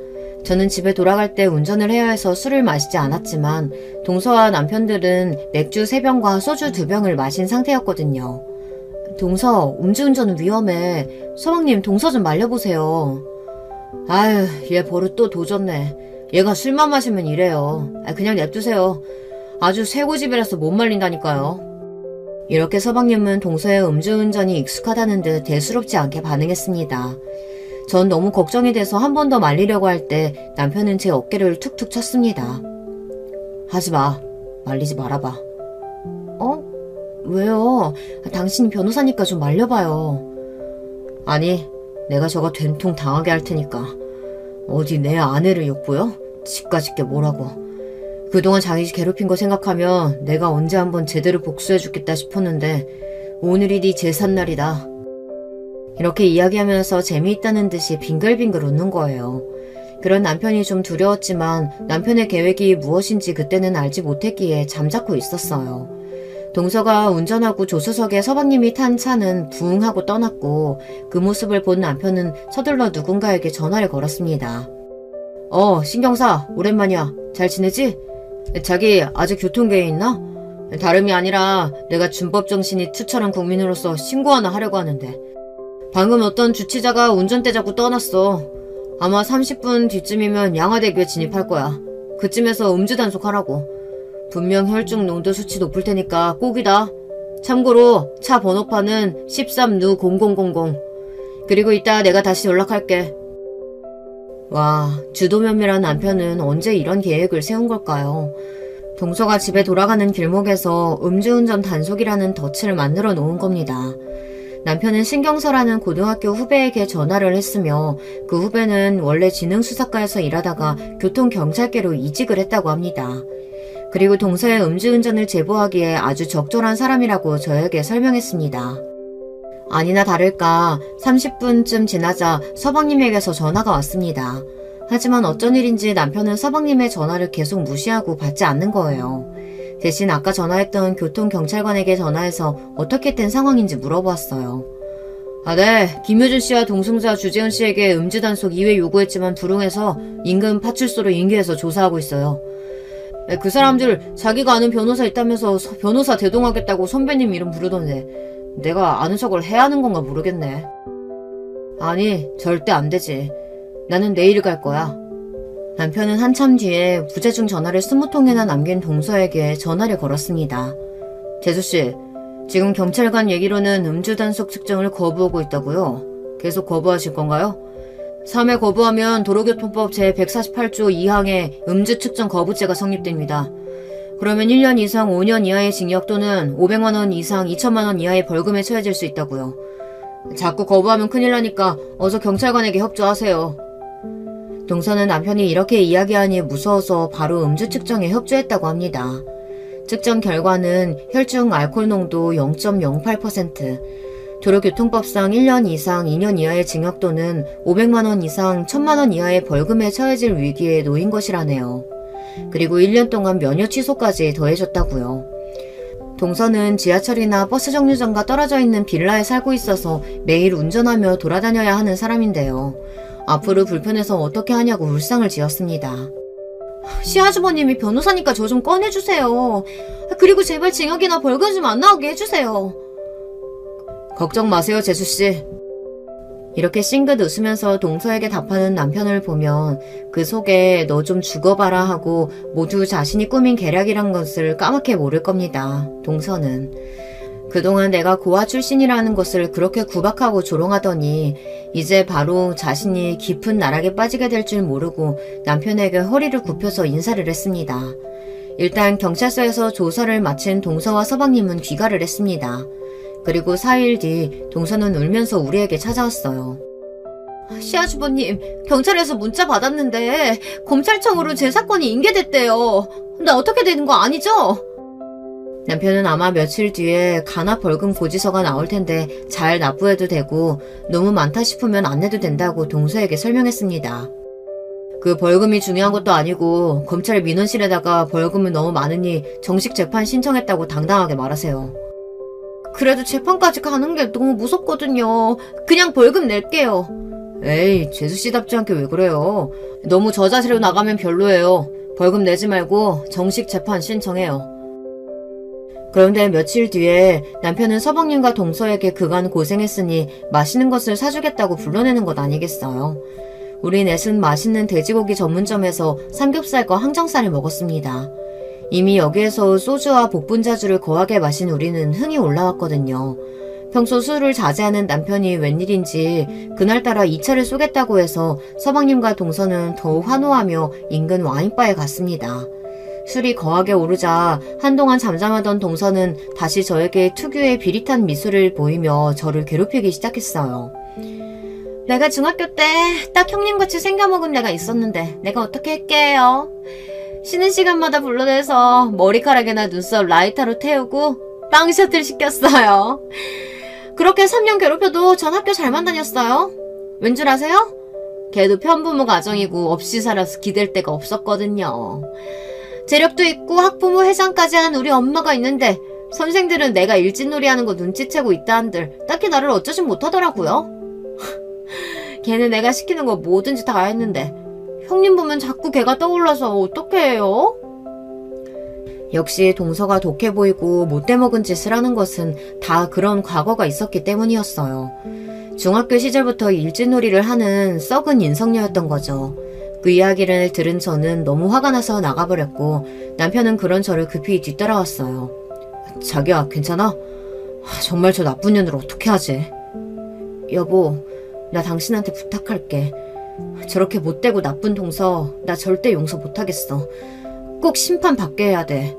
저는 집에 돌아갈 때 운전을 해야 해서 술을 마시지 않았지만 동서와 남편들은 맥주 3병과 소주 2병을 마신 상태였거든요. 동서, 음주운전은 위험해. 서방님, 동서 좀 말려보세요. 아유, 얘 버릇 또 도졌네. 얘가 술만 마시면 이래요. 그냥 냅두세요. 아주 쇠고집이라서 못 말린다니까요. 이렇게 서방님은 동서의 음주운전이 익숙하다는 듯 대수롭지 않게 반응했습니다. 전 너무 걱정이 돼서 한 번 더 말리려고 할 때 남편은 제 어깨를 툭툭 쳤습니다. 하지마. 말리지 말아봐. 어? 왜요? 당신이 변호사니까 좀 말려봐요. 아니, 내가 저거 된통 당하게 할 테니까. 어디 내 아내를 욕보여? 집까짓게 뭐라고. 그동안 자기 괴롭힌 거 생각하면 내가 언제 한번 제대로 복수해주겠다 싶었는데 오늘이 네 제삿날이다. 이렇게 이야기하면서 재미있다는 듯이 빙글빙글 웃는 거예요. 그런 남편이 좀 두려웠지만 남편의 계획이 무엇인지 그때는 알지 못했기에 잠자코 있었어요. 동서가 운전하고 조수석에 서방님이 탄 차는 부웅 하고 떠났고 그 모습을 본 남편은 서둘러 누군가에게 전화를 걸었습니다. 신경사, 오랜만이야. 잘 지내지? 자기 아직 교통계획 있나? 다름이 아니라 내가 준법정신이 투철한 국민으로서 신고 하나 하려고 하는데 방금 어떤 주치자가 운전대 잡고 떠났어. 아마 30분 뒤쯤이면 양화대교에 진입할 거야. 그쯤에서 음주 단속하라고. 분명 혈중 농도 수치 높을 테니까 꼭이다. 참고로 차 번호판은 13누0000. 그리고 이따 내가 다시 연락할게. 와, 주도 면밀한 남편은 언제 이런 계획을 세운 걸까요? 동서가 집에 돌아가는 길목에서 음주운전 단속이라는 덫을 만들어 놓은 겁니다. 남편은 신경서라는 고등학교 후배에게 전화를 했으며 그 후배는 원래 지능수사과에서 일하다가 교통경찰계로 이직을 했다고 합니다. 그리고 동서의 음주운전을 제보하기에 아주 적절한 사람이라고 저에게 설명했습니다. 아니나 다를까 30분쯤 지나자 서방님에게서 전화가 왔습니다. 하지만 어쩐 일인지 남편은 서방님의 전화를 계속 무시하고 받지 않는 거예요. 대신 아까 전화했던 교통경찰관에게 전화해서 어떻게 된 상황인지 물어보았어요. 네. 김효준 씨와 동승자 주재훈 씨에게 음주단속 2회 요구했지만 불응해서 인근 파출소로 인계해서 조사하고 있어요. 그 사람들 자기가 아는 변호사 있다면서 변호사 대동하겠다고 선배님 이름 부르던데 내가 아는 척을 해야 하는 건가 모르겠네. 아니, 절대 안 되지. 나는 내일 갈 거야. 남편은 한참 뒤에 부재중 전화를 20통이나 남긴 동서에게 전화를 걸었습니다. 재수씨, 지금 경찰관 얘기로는 음주단속 측정을 거부하고 있다고요? 계속 거부하실 건가요? 3회 거부하면 도로교통법 제148조 2항에 음주 측정 거부죄가 성립됩니다. 그러면 1년 이상 5년 이하의 징역 또는 500만원 이상 2천만원 이하의 벌금에 처해질 수 있다고요. 자꾸 거부하면 큰일 나니까 어서 경찰관에게 협조하세요. 동서는 남편이 이렇게 이야기하니 무서워서 바로 음주 측정에 협조했다고 합니다. 측정 결과는 혈중 알코올 농도 0.08%, 도로교통법상 1년 이상 2년 이하의 징역 또는 500만 원 이상 1000만 원 이하의 벌금에 처해질 위기에 놓인 것이라네요. 그리고 1년 동안 면허 취소까지 더해졌다고요. 동서는 지하철이나 버스 정류장과 떨어져 있는 빌라에 살고 있어서 매일 운전하며 돌아다녀야 하는 사람인데요. 앞으로 불편해서 어떻게 하냐고 울상을 지었습니다. 시아주버님이 변호사니까 저 좀 꺼내주세요. 그리고 제발 징역이나 벌금 좀 안 나오게 해주세요. 걱정 마세요, 재수씨. 이렇게 싱긋 웃으면서 동서에게 답하는 남편을 보면 그 속에 너 좀 죽어봐라 하고 모두 자신이 꾸민 계략이란 것을 까맣게 모를 겁니다. 동서는. 그동안 내가 고아 출신이라는 것을 그렇게 구박하고 조롱하더니 이제 바로 자신이 깊은 나락에 빠지게 될 줄 모르고 남편에게 허리를 굽혀서 인사를 했습니다. 일단 경찰서에서 조사를 마친 동서와 서방님은 귀가를 했습니다. 그리고 4일 뒤 동서는 울면서 우리에게 찾아왔어요. 시아주버님, 경찰에서 문자 받았는데 검찰청으로 제 사건이 인계됐대요. 나 어떻게 되는 거 아니죠? 남편은 아마 며칠 뒤에 간화 벌금 고지서가 나올 텐데 잘 납부해도 되고 너무 많다 싶으면 안 내도 된다고 동서에게 설명했습니다. 그 벌금이 중요한 것도 아니고 검찰 민원실에다가 벌금은 너무 많으니 정식 재판 신청했다고 당당하게 말하세요. 그래도 재판까지 가는 게 너무 무섭거든요. 그냥 벌금 낼게요. 에이, 재수씨답지 않게 왜 그래요. 너무 저자세로 나가면 별로예요. 벌금 내지 말고 정식 재판 신청해요. 그런데 며칠 뒤에 남편은 서방님과 동서에게 그간 고생했으니 맛있는 것을 사주겠다고 불러내는 것 아니겠어요. 우리 넷은 맛있는 돼지고기 전문점에서 삼겹살과 항정살을 먹었습니다. 이미 여기에서 소주와 복분자주를 거하게 마신 우리는 흥이 올라왔거든요. 평소 술을 자제하는 남편이 웬일인지 그날따라 2차를 쏘겠다고 해서 서방님과 동서는 더욱 환호하며 인근 와인바에 갔습니다. 술이 거하게 오르자 한동안 잠잠하던 동서는 다시 저에게 특유의 비릿한 미소를 보이며 저를 괴롭히기 시작했어요. 내가 중학교 때 딱 형님같이 생겨먹은 애가 있었는데 내가 어떻게 할게요? 쉬는 시간마다 불러내서 머리카락이나 눈썹 라이터로 태우고 빵 셔틀 시켰어요. 그렇게 3년 괴롭혀도 전 학교 잘만 다녔어요. 왠 줄 아세요? 걔도 편부모 가정이고 없이 살아서 기댈 데가 없었거든요. 재력도 있고 학부모 회장까지 한 우리 엄마가 있는데 선생들은 내가 일진놀이 하는 거 눈치채고 있다 한들 딱히 나를 어쩌진 못하더라고요. 걔는 내가 시키는 거 뭐든지 다 했는데 형님 보면 자꾸 걔가 떠올라서 어떡해 해요? 역시 동서가 독해 보이고 못돼 먹은 짓을 하는 것은 다 그런 과거가 있었기 때문이었어요. 중학교 시절부터 일진놀이를 하는 썩은 인성녀였던 거죠. 그 이야기를 들은 저는 너무 화가 나서 나가버렸고 남편은 그런 저를 급히 뒤따라왔어요. 자기야, 괜찮아? 정말 저 나쁜 년을 어떻게 하지? 여보, 나 당신한테 부탁할게. 저렇게 못되고 나쁜 동서 나 절대 용서 못하겠어. 꼭 심판 받게 해야 돼.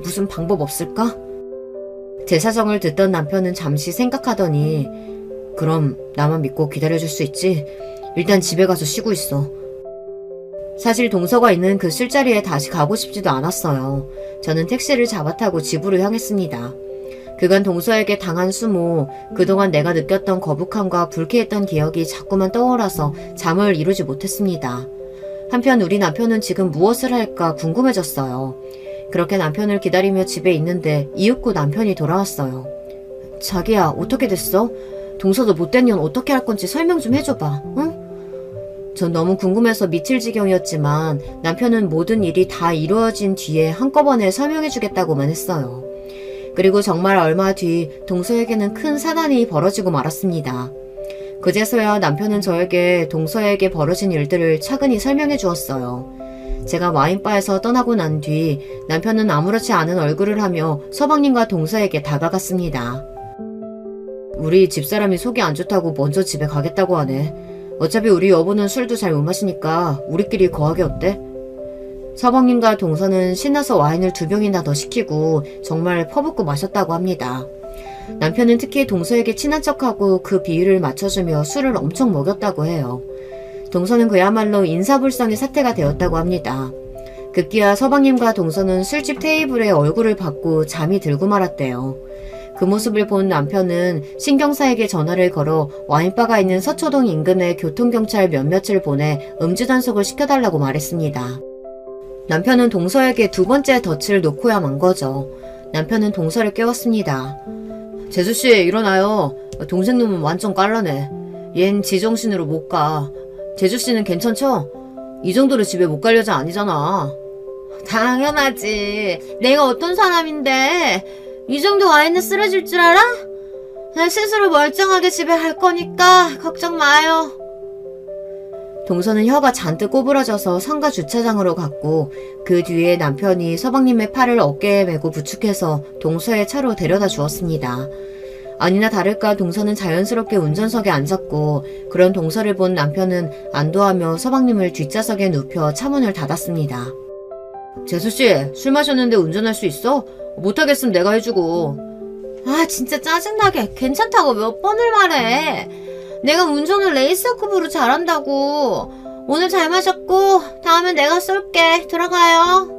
무슨 방법 없을까? 제 사정을 듣던 남편은 잠시 생각하더니 그럼 나만 믿고 기다려줄 수 있지? 일단 집에 가서 쉬고 있어. 사실 동서가 있는 그 술자리에 다시 가고 싶지도 않았어요. 저는 택시를 잡아타고 집으로 향했습니다. 그간 동서에게 당한 수모, 그동안 내가 느꼈던 거북함과 불쾌했던 기억이 자꾸만 떠올라서 잠을 이루지 못했습니다. 한편 우리 남편은 지금 무엇을 할까 궁금해졌어요. 그렇게 남편을 기다리며 집에 있는데 이윽고 남편이 돌아왔어요. 자기야, 어떻게 됐어? 동서도 못된 년 어떻게 할 건지 설명 좀 해줘봐, 응? 전 너무 궁금해서 미칠 지경이었지만 남편은 모든 일이 다 이루어진 뒤에 한꺼번에 설명해주겠다고만 했어요. 그리고 정말 얼마 뒤 동서에게는 큰 사단이 벌어지고 말았습니다. 그제서야 남편은 저에게 동서에게 벌어진 일들을 차근히 설명해 주었어요. 제가 와인바에서 떠나고 난 뒤 남편은 아무렇지 않은 얼굴을 하며 서방님과 동서에게 다가갔습니다. 우리 집사람이 속이 안 좋다고 먼저 집에 가겠다고 하네. 어차피 우리 여보는 술도 잘 못 마시니까 우리끼리 거하게 어때? 서방님과 동서는 신나서 와인을 2병이나 더 시키고 정말 퍼붓고 마셨다고 합니다. 남편은 특히 동서에게 친한 척하고 그 비율을 맞춰주며 술을 엄청 먹였다고 해요. 동서는 그야말로 인사불성의 사태가 되었다고 합니다. 급기야 서방님과 동서는 술집 테이블에 얼굴을 받고 잠이 들고 말았대요. 그 모습을 본 남편은 신경사에게 전화를 걸어 와인바가 있는 서초동 인근에 교통경찰 몇몇을 보내 음주 단속을 시켜달라고 말했습니다. 남편은 동서에게 두 번째 덫을 놓고야 만 거죠. 남편은 동서를 깨웠습니다. 재수씨 일어나요. 동생 놈은 완전 깔라네. 얜 지정신으로 못 가. 재수씨는 괜찮죠? 이 정도로 집에 못 갈 여자 아니잖아. 당연하지. 내가 어떤 사람인데 이 정도 와인에 쓰러질 줄 알아? 나 스스로 멀쩡하게 집에 갈 거니까 걱정 마요. 동서는 혀가 잔뜩 꼬부러져서 상가 주차장으로 갔고 그 뒤에 남편이 서방님의 팔을 어깨에 메고 부축해서 동서의 차로 데려다 주었습니다. 아니나 다를까 동서는 자연스럽게 운전석에 앉았고 그런 동서를 본 남편은 안도하며 서방님을 뒷좌석에 눕혀 차문을 닫았습니다. 재수씨 술 마셨는데 운전할 수 있어? 못하겠으면 내가 해주고. 아 진짜 짜증나게 괜찮다고 몇 번을 말해. 내가 운전을 레이스급으로 잘한다고. 오늘 잘 마셨고 다음엔 내가 쏠게. 들어가요.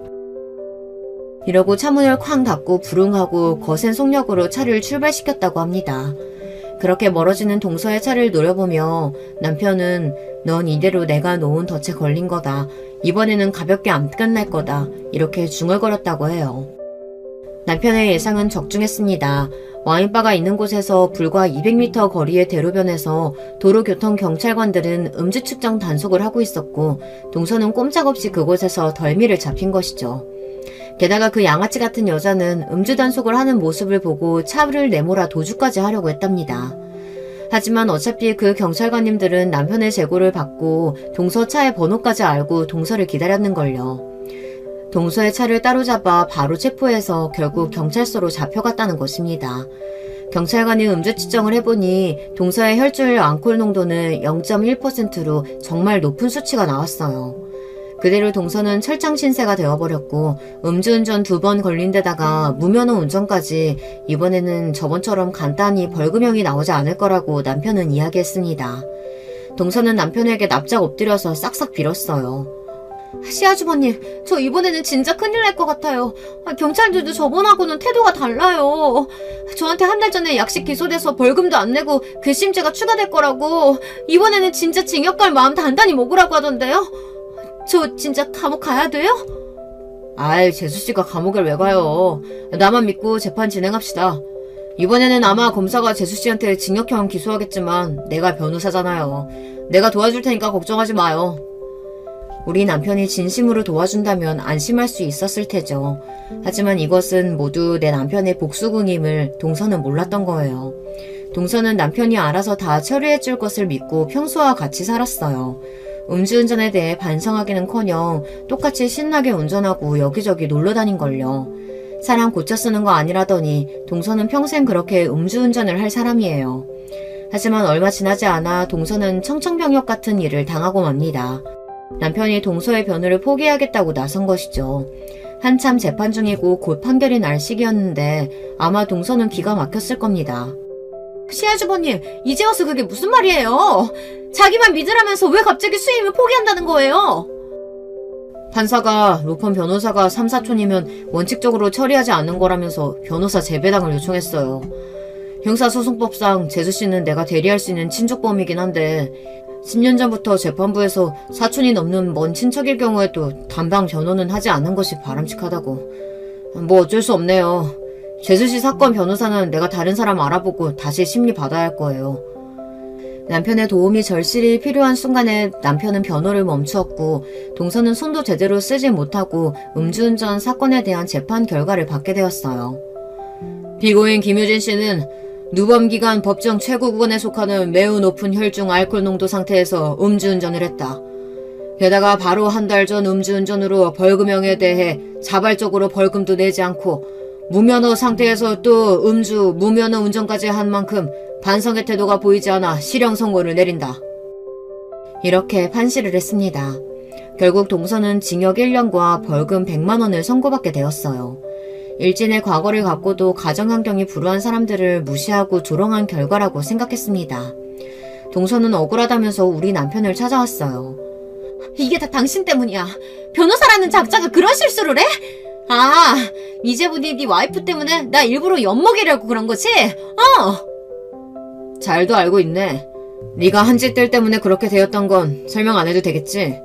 이러고 차문을 쾅 닫고 부릉하고 거센 속력으로 차를 출발시켰다고 합니다. 그렇게 멀어지는 동서의 차를 노려보며 남편은 넌 이대로 내가 놓은 덫에 걸린 거다. 이번에는 가볍게 안 끝날 거다. 이렇게 중얼거렸다고 해요. 남편의 예상은 적중했습니다. 와인바가 있는 곳에서 불과 200m 거리의 대로변에서 도로교통경찰관들은 음주 측정 단속을 하고 있었고 동서는 꼼짝없이 그곳에서 덜미를 잡힌 것이죠. 게다가 그 양아치 같은 여자는 음주 단속을 하는 모습을 보고 차를 내몰아 도주까지 하려고 했답니다. 하지만 어차피 그 경찰관님들은 남편의 제보를 받고 동서 차의 번호까지 알고 동서를 기다렸는걸요. 동서의 차를 따로잡아 바로 체포해서 결국 경찰서로 잡혀갔다는 것입니다. 경찰관이 음주 측정을 해보니 동서의 혈중 알코올 농도는 0.1%로 정말 높은 수치가 나왔어요. 그대로 동서는 철장 신세가 되어버렸고 음주운전 2번 걸린 데다가 무면허 운전까지 이번에는 저번처럼 간단히 벌금형이 나오지 않을 거라고 남편은 이야기했습니다. 동서는 남편에게 납작 엎드려서 싹싹 빌었어요. 시아주버님, 저 이번에는 진짜 큰일 날 것 같아요. 경찰들도 저번하고는 태도가 달라요. 저한테 한 달 전에 약식 기소돼서 벌금도 안 내고 괘씸죄가 추가될 거라고. 이번에는 진짜 징역 갈 마음 단단히 먹으라고 하던데요. 저 진짜 감옥 가야 돼요? 아이, 재수씨가 감옥을 왜 가요. 나만 믿고 재판 진행합시다. 이번에는 아마 검사가 재수씨한테 징역형 기소하겠지만 내가 변호사잖아요. 내가 도와줄 테니까 걱정하지 마요. 우리 남편이 진심으로 도와준다면 안심할 수 있었을 테죠. 하지만 이것은 모두 내 남편의 복수궁임을 동서는 몰랐던 거예요. 동서는 남편이 알아서 다 처리해줄 것을 믿고 평소와 같이 살았어요. 음주운전에 대해 반성하기는커녕 똑같이 신나게 운전하고 여기저기 놀러다닌걸요. 사람 고쳐 쓰는 거 아니라더니 동서는 평생 그렇게 음주운전을 할 사람이에요. 하지만 얼마 지나지 않아 동서는 청천벽력 같은 일을 당하고 맙니다. 남편이 동서의 변호를 포기하겠다고 나선 것이죠. 한참 재판 중이고 곧 판결이 날 시기였는데 아마 동서는 기가 막혔을 겁니다. 시아주버님, 이제 와서 그게 무슨 말이에요? 자기만 믿으라면서 왜 갑자기 수임을 포기한다는 거예요? 판사가 로펌 변호사가 3, 4촌이면 원칙적으로 처리하지 않는 거라면서 변호사 재배당을 요청했어요. 형사소송법상 재수씨는 내가 대리할 수 있는 친족범이긴 한데 10년 전부터 재판부에서 사촌이 넘는 먼 친척일 경우에도 담당 변호는 하지 않는 것이 바람직하다고. 뭐 어쩔 수 없네요. 재수씨 사건 변호사는 내가 다른 사람 알아보고 다시 심리 받아야 할 거예요. 남편의 도움이 절실히 필요한 순간에 남편은 변호를 멈추었고 동서는 손도 제대로 쓰지 못하고 음주운전 사건에 대한 재판 결과를 받게 되었어요. 피고인 김유진 씨는 누범기간 법정 최고구간에 속하는 매우 높은 혈중 알코올 농도 상태에서 음주운전을 했다. 게다가 바로 한 달 전 음주운전으로 벌금형에 대해 자발적으로 벌금도 내지 않고 무면허 상태에서 또 음주, 무면허 운전까지 한 만큼 반성의 태도가 보이지 않아 실형 선고를 내린다. 이렇게 판시를 했습니다. 결국 동서는 징역 1년과 벌금 100만 원을 선고받게 되었어요. 일진의 과거를 갖고도 가정환경이 불우한 사람들을 무시하고 조롱한 결과라고 생각했습니다. 동서는 억울하다면서 우리 남편을 찾아왔어요. 이게 다 당신 때문이야. 변호사라는 작자가 그런 실수를 해? 아, 이제부디 네 와이프 때문에 나 일부러 엿먹이려고 그런 거지? 잘도 알고 있네. 네가 한 짓들 때문에 그렇게 되었던 건 설명 안 해도 되겠지?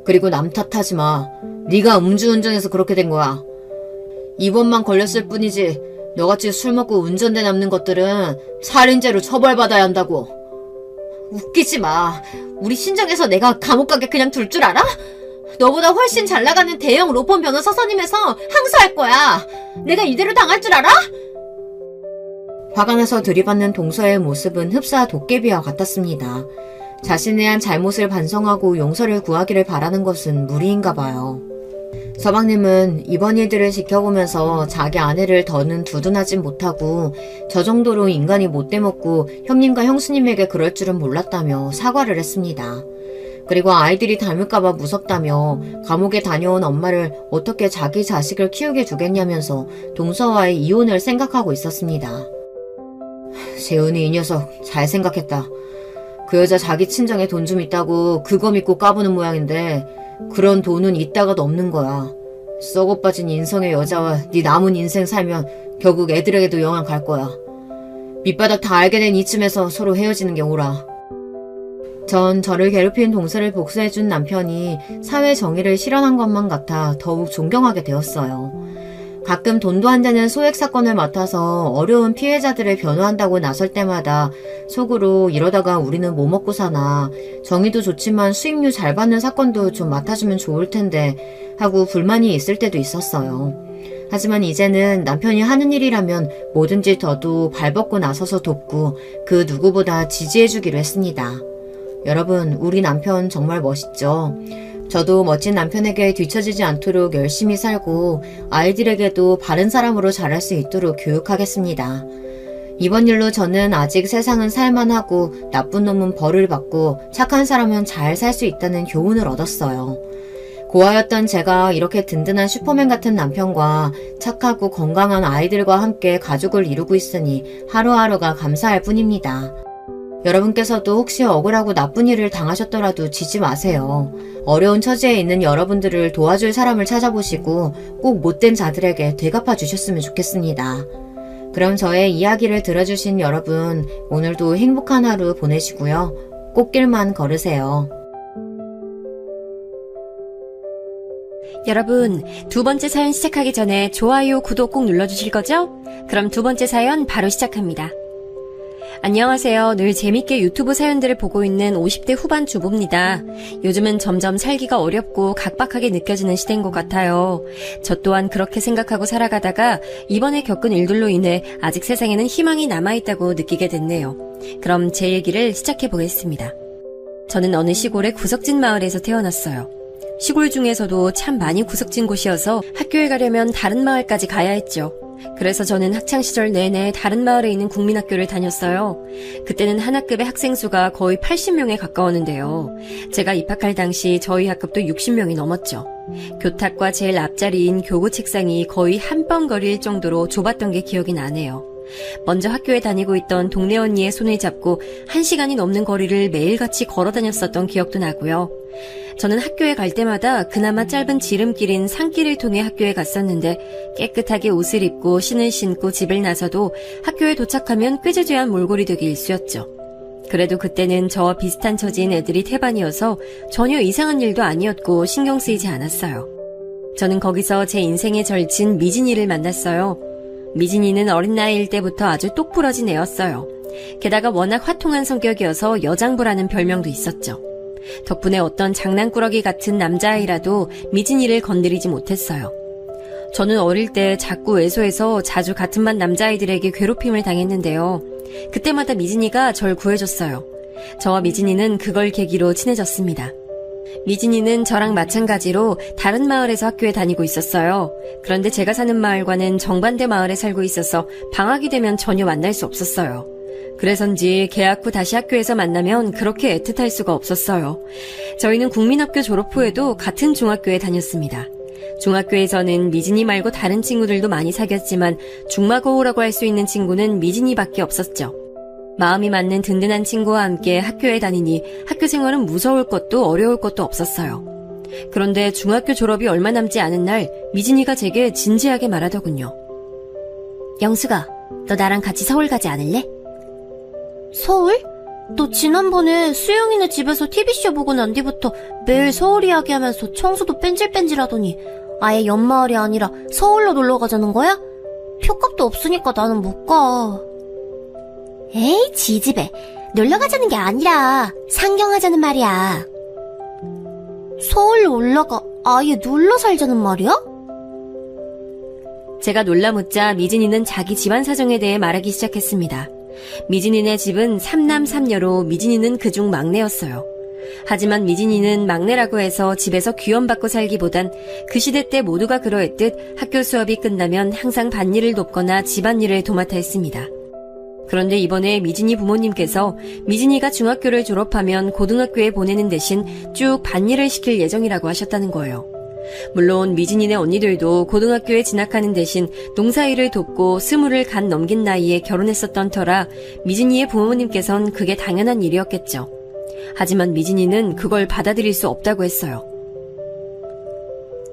그리고 남 탓하지 마. 네가 음주운전해서 그렇게 된 거야. 이번만 걸렸을 뿐이지 너같이 술 먹고 운전대 남는 것들은 살인죄로 처벌받아야 한다고. 웃기지 마. 우리 신정에서 내가 감옥 가게 그냥 둘 줄 알아? 너보다 훨씬 잘 나가는 대형 로펌 변호사 선임해서 항소할 거야. 내가 이대로 당할 줄 알아? 화가 나서 들이받는 동서의 모습은 흡사 도깨비와 같았습니다. 자신의 한 잘못을 반성하고 용서를 구하기를 바라는 것은 무리인가 봐요. 서방님은 이번 일들을 지켜보면서 자기 아내를 더는 두둔하진 못하고 저 정도로 인간이 못돼 먹고 형님과 형수님에게 그럴 줄은 몰랐다며 사과를 했습니다. 그리고 아이들이 닮을까봐 무섭다며 감옥에 다녀온 엄마를 어떻게 자기 자식을 키우게 두겠냐면서 동서와의 이혼을 생각하고 있었습니다. 재은이 이 녀석 잘 생각했다. 그 여자 자기 친정에 돈 좀 있다고 그거 믿고 까부는 모양인데 그런 돈은 있다가도 없는 거야. 썩어 빠진 인성의 여자와 네 남은 인생 살면 결국 애들에게도 영향 갈 거야. 밑바닥 다 알게 된 이쯤에서 서로 헤어지는 게 옳아. 전 저를 괴롭힌 동서를 복수해준 남편이 사회 정의를 실현한 것만 같아 더욱 존경하게 되었어요. 가끔 돈도 안 되는 소액 사건을 맡아서 어려운 피해자들을 변호한다고 나설 때마다 속으로 이러다가 우리는 뭐 먹고 사나, 정의도 좋지만 수익률 잘 받는 사건도 좀 맡아주면 좋을 텐데 하고 불만이 있을 때도 있었어요. 하지만 이제는 남편이 하는 일이라면 뭐든지 저도 발벗고 나서서 돕고 그 누구보다 지지해주기로 했습니다. 여러분, 우리 남편 정말 멋있죠? 저도 멋진 남편에게 뒤처지지 않도록 열심히 살고 아이들에게도 바른 사람으로 자랄 수 있도록 교육하겠습니다. 이번 일로 저는 아직 세상은 살만하고 나쁜 놈은 벌을 받고 착한 사람은 잘 살 수 있다는 교훈을 얻었어요. 고아였던 제가 이렇게 든든한 슈퍼맨 같은 남편과 착하고 건강한 아이들과 함께 가족을 이루고 있으니 하루하루가 감사할 뿐입니다. 여러분께서도 혹시 억울하고 나쁜 일을 당하셨더라도 지지 마세요. 어려운 처지에 있는 여러분들을 도와줄 사람을 찾아보시고 꼭 못된 자들에게 되갚아 주셨으면 좋겠습니다. 그럼 저의 이야기를 들어주신 여러분, 오늘도 행복한 하루 보내시고요. 꽃길만 걸으세요. 여러분, 두 번째 사연 시작하기 전에 좋아요, 구독 꼭 눌러주실 거죠? 그럼 두 번째 사연 바로 시작합니다. 안녕하세요. 늘 재밌게 유튜브 사연들을 보고 있는 50대 후반 주부입니다. 요즘은 점점 살기가 어렵고 각박하게 느껴지는 시대인 것 같아요. 저 또한 그렇게 생각하고 살아가다가 이번에 겪은 일들로 인해 아직 세상에는 희망이 남아있다고 느끼게 됐네요. 그럼 제 얘기를 시작해 보겠습니다. 저는 어느 시골의 구석진 마을에서 태어났어요. 시골 중에서도 참 많이 구석진 곳이어서 학교에 가려면 다른 마을까지 가야 했죠. 그래서 저는 학창시절 내내 다른 마을에 있는 국민학교를 다녔어요. 그때는 한 학급의 학생 수가 거의 80명에 가까웠는데요. 제가 입학할 당시 저희 학급도 60명이 넘었죠. 교탁과 제일 앞자리인 교구 책상이 거의 한 뼘 거리일 정도로 좁았던 게 기억이 나네요. 먼저 학교에 다니고 있던 동네 언니의 손을 잡고 1시간이 넘는 거리를 매일같이 걸어 다녔었던 기억도 나고요. 저는 학교에 갈 때마다 그나마 짧은 지름길인 산길을 통해 학교에 갔었는데 깨끗하게 옷을 입고 신을 신고 집을 나서도 학교에 도착하면 꾀죄죄한 몰골이 되기 일쑤였죠. 그래도 그때는 저와 비슷한 처지인 애들이 태반이어서 전혀 이상한 일도 아니었고 신경 쓰이지 않았어요. 저는 거기서 제 인생의 절친 미진이를 만났어요. 미진이는 어린 나이일 때부터 아주 똑부러진 애였어요. 게다가 워낙 화통한 성격이어서 여장부라는 별명도 있었죠. 덕분에 어떤 장난꾸러기 같은 남자아이라도 미진이를 건드리지 못했어요. 저는 어릴 때 자꾸 외소해서 자주 같은 반 남자아이들에게 괴롭힘을 당했는데요. 그때마다 미진이가 절 구해줬어요. 저와 미진이는 그걸 계기로 친해졌습니다. 미진이는 저랑 마찬가지로 다른 마을에서 학교에 다니고 있었어요. 그런데 제가 사는 마을과는 정반대 마을에 살고 있어서 방학이 되면 전혀 만날 수 없었어요. 그래서인지 개학 후 다시 학교에서 만나면 그렇게 애틋할 수가 없었어요. 저희는 국민학교 졸업 후에도 같은 중학교에 다녔습니다. 중학교에서는 미진이 말고 다른 친구들도 많이 사귀었지만 중마고우라고 할 수 있는 친구는 미진이밖에 없었죠. 마음이 맞는 든든한 친구와 함께 학교에 다니니 학교 생활은 무서울 것도 어려울 것도 없었어요. 그런데 중학교 졸업이 얼마 남지 않은 날 미진이가 제게 진지하게 말하더군요. 영수가, 너 나랑 같이 서울 가지 않을래? 서울? 너 지난번에 수영이네 집에서 TV쇼 보고 난 뒤부터 매일 서울 이야기하면서 청소도 뺀질뺀질하더니 아예 옆마을이 아니라 서울로 놀러 가자는 거야? 표값도 없으니까 나는 못 가. 에이, 지집애. 놀러 가자는 게 아니라 상경하자는 말이야. 서울로 올라가 아예 놀러 살자는 말이야? 제가 놀라 묻자 미진이는 자기 집안 사정에 대해 말하기 시작했습니다. 미진이네 집은 3남 3녀로 미진이는 그중 막내였어요. 하지만 미진이는 막내라고 해서 집에서 귀염받고 살기보단 그 시대 때 모두가 그러했듯 학교 수업이 끝나면 항상 밭일을 돕거나 집안일을 도맡아 했습니다. 그런데 이번에 미진이 부모님께서 미진이가 중학교를 졸업하면 고등학교에 보내는 대신 쭉 밭일을 시킬 예정이라고 하셨다는 거예요. 물론 미진이네 언니들도 고등학교에 진학하는 대신 농사일을 돕고 20을 간 넘긴 나이에 결혼했었던 터라 미진이의 부모님께선 그게 당연한 일이었겠죠. 하지만 미진이는 그걸 받아들일 수 없다고 했어요.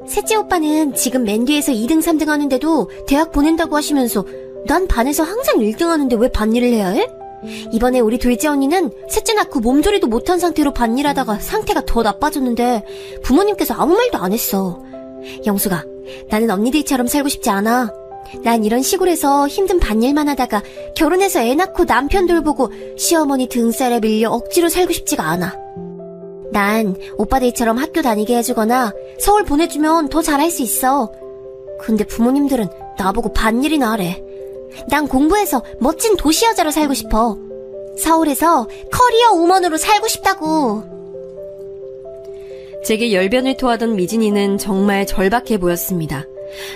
셋째 오빠는 지금 맨 뒤에서 2등 3등 하는데도 대학 보낸다고 하시면서 난 반에서 항상 1등 하는데 왜 밭일을 해야 해? 이번에 우리 둘째 언니는 셋째 낳고 몸조리도 못한 상태로 밭일하다가 상태가 더 나빠졌는데 부모님께서 아무 말도 안 했어. 영수가, 나는 언니들처럼 살고 싶지 않아. 난 이런 시골에서 힘든 밭일만 하다가 결혼해서 애 낳고 남편 돌보고 시어머니 등살에 밀려 억지로 살고 싶지가 않아. 난 오빠들처럼 학교 다니게 해주거나 서울 보내주면 더 잘할 수 있어. 근데 부모님들은 나보고 밭일이나 하래. 난 공부해서 멋진 도시 여자로 살고 싶어. 서울에서 커리어 우먼으로 살고 싶다고. 제게 열변을 토하던 미진이는 정말 절박해 보였습니다.